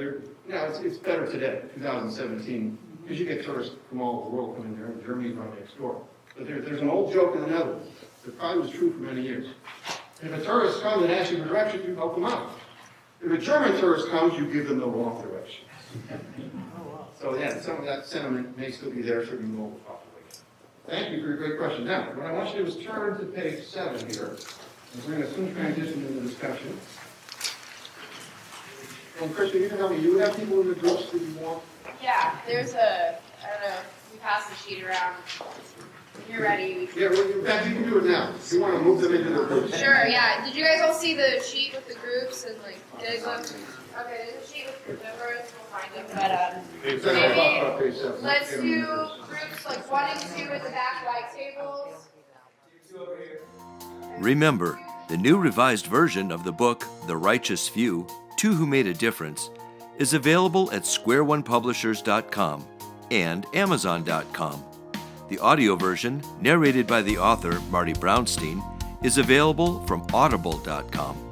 it's better today, 2017, because you get tourists from all over the world coming there, and Germany's right next door. But there's an old joke in the Netherlands that probably was true for many years. If a tourist comes and asks you for directions, you help them out. If a German tourist comes, you give them the wrong direction. So yeah, some of that sentiment may still be there for the local population. Thank you for your great question. Now, what I want you to do is turn to page 7 here. And we're going to soon transition into the discussion. And Krista, you can tell me, you have people in the groups that you want? Yeah, there's I don't know, we pass the sheet around. When you're ready. Yeah, well, in fact, you can do it now. If you want to move them into the groups. Sure, yeah. Did you guys all see the sheet with the groups and did it look? Okay, there's a sheet with group numbers, we'll find them, but maybe let's do groups 1 and 2 in the back like tables. Remember, the new revised version of the book, The Righteous Few, Two Who Made a Difference, is available at squareonepublishers.com and amazon.com. The audio version, narrated by the author, Marty Brownstein, is available from audible.com.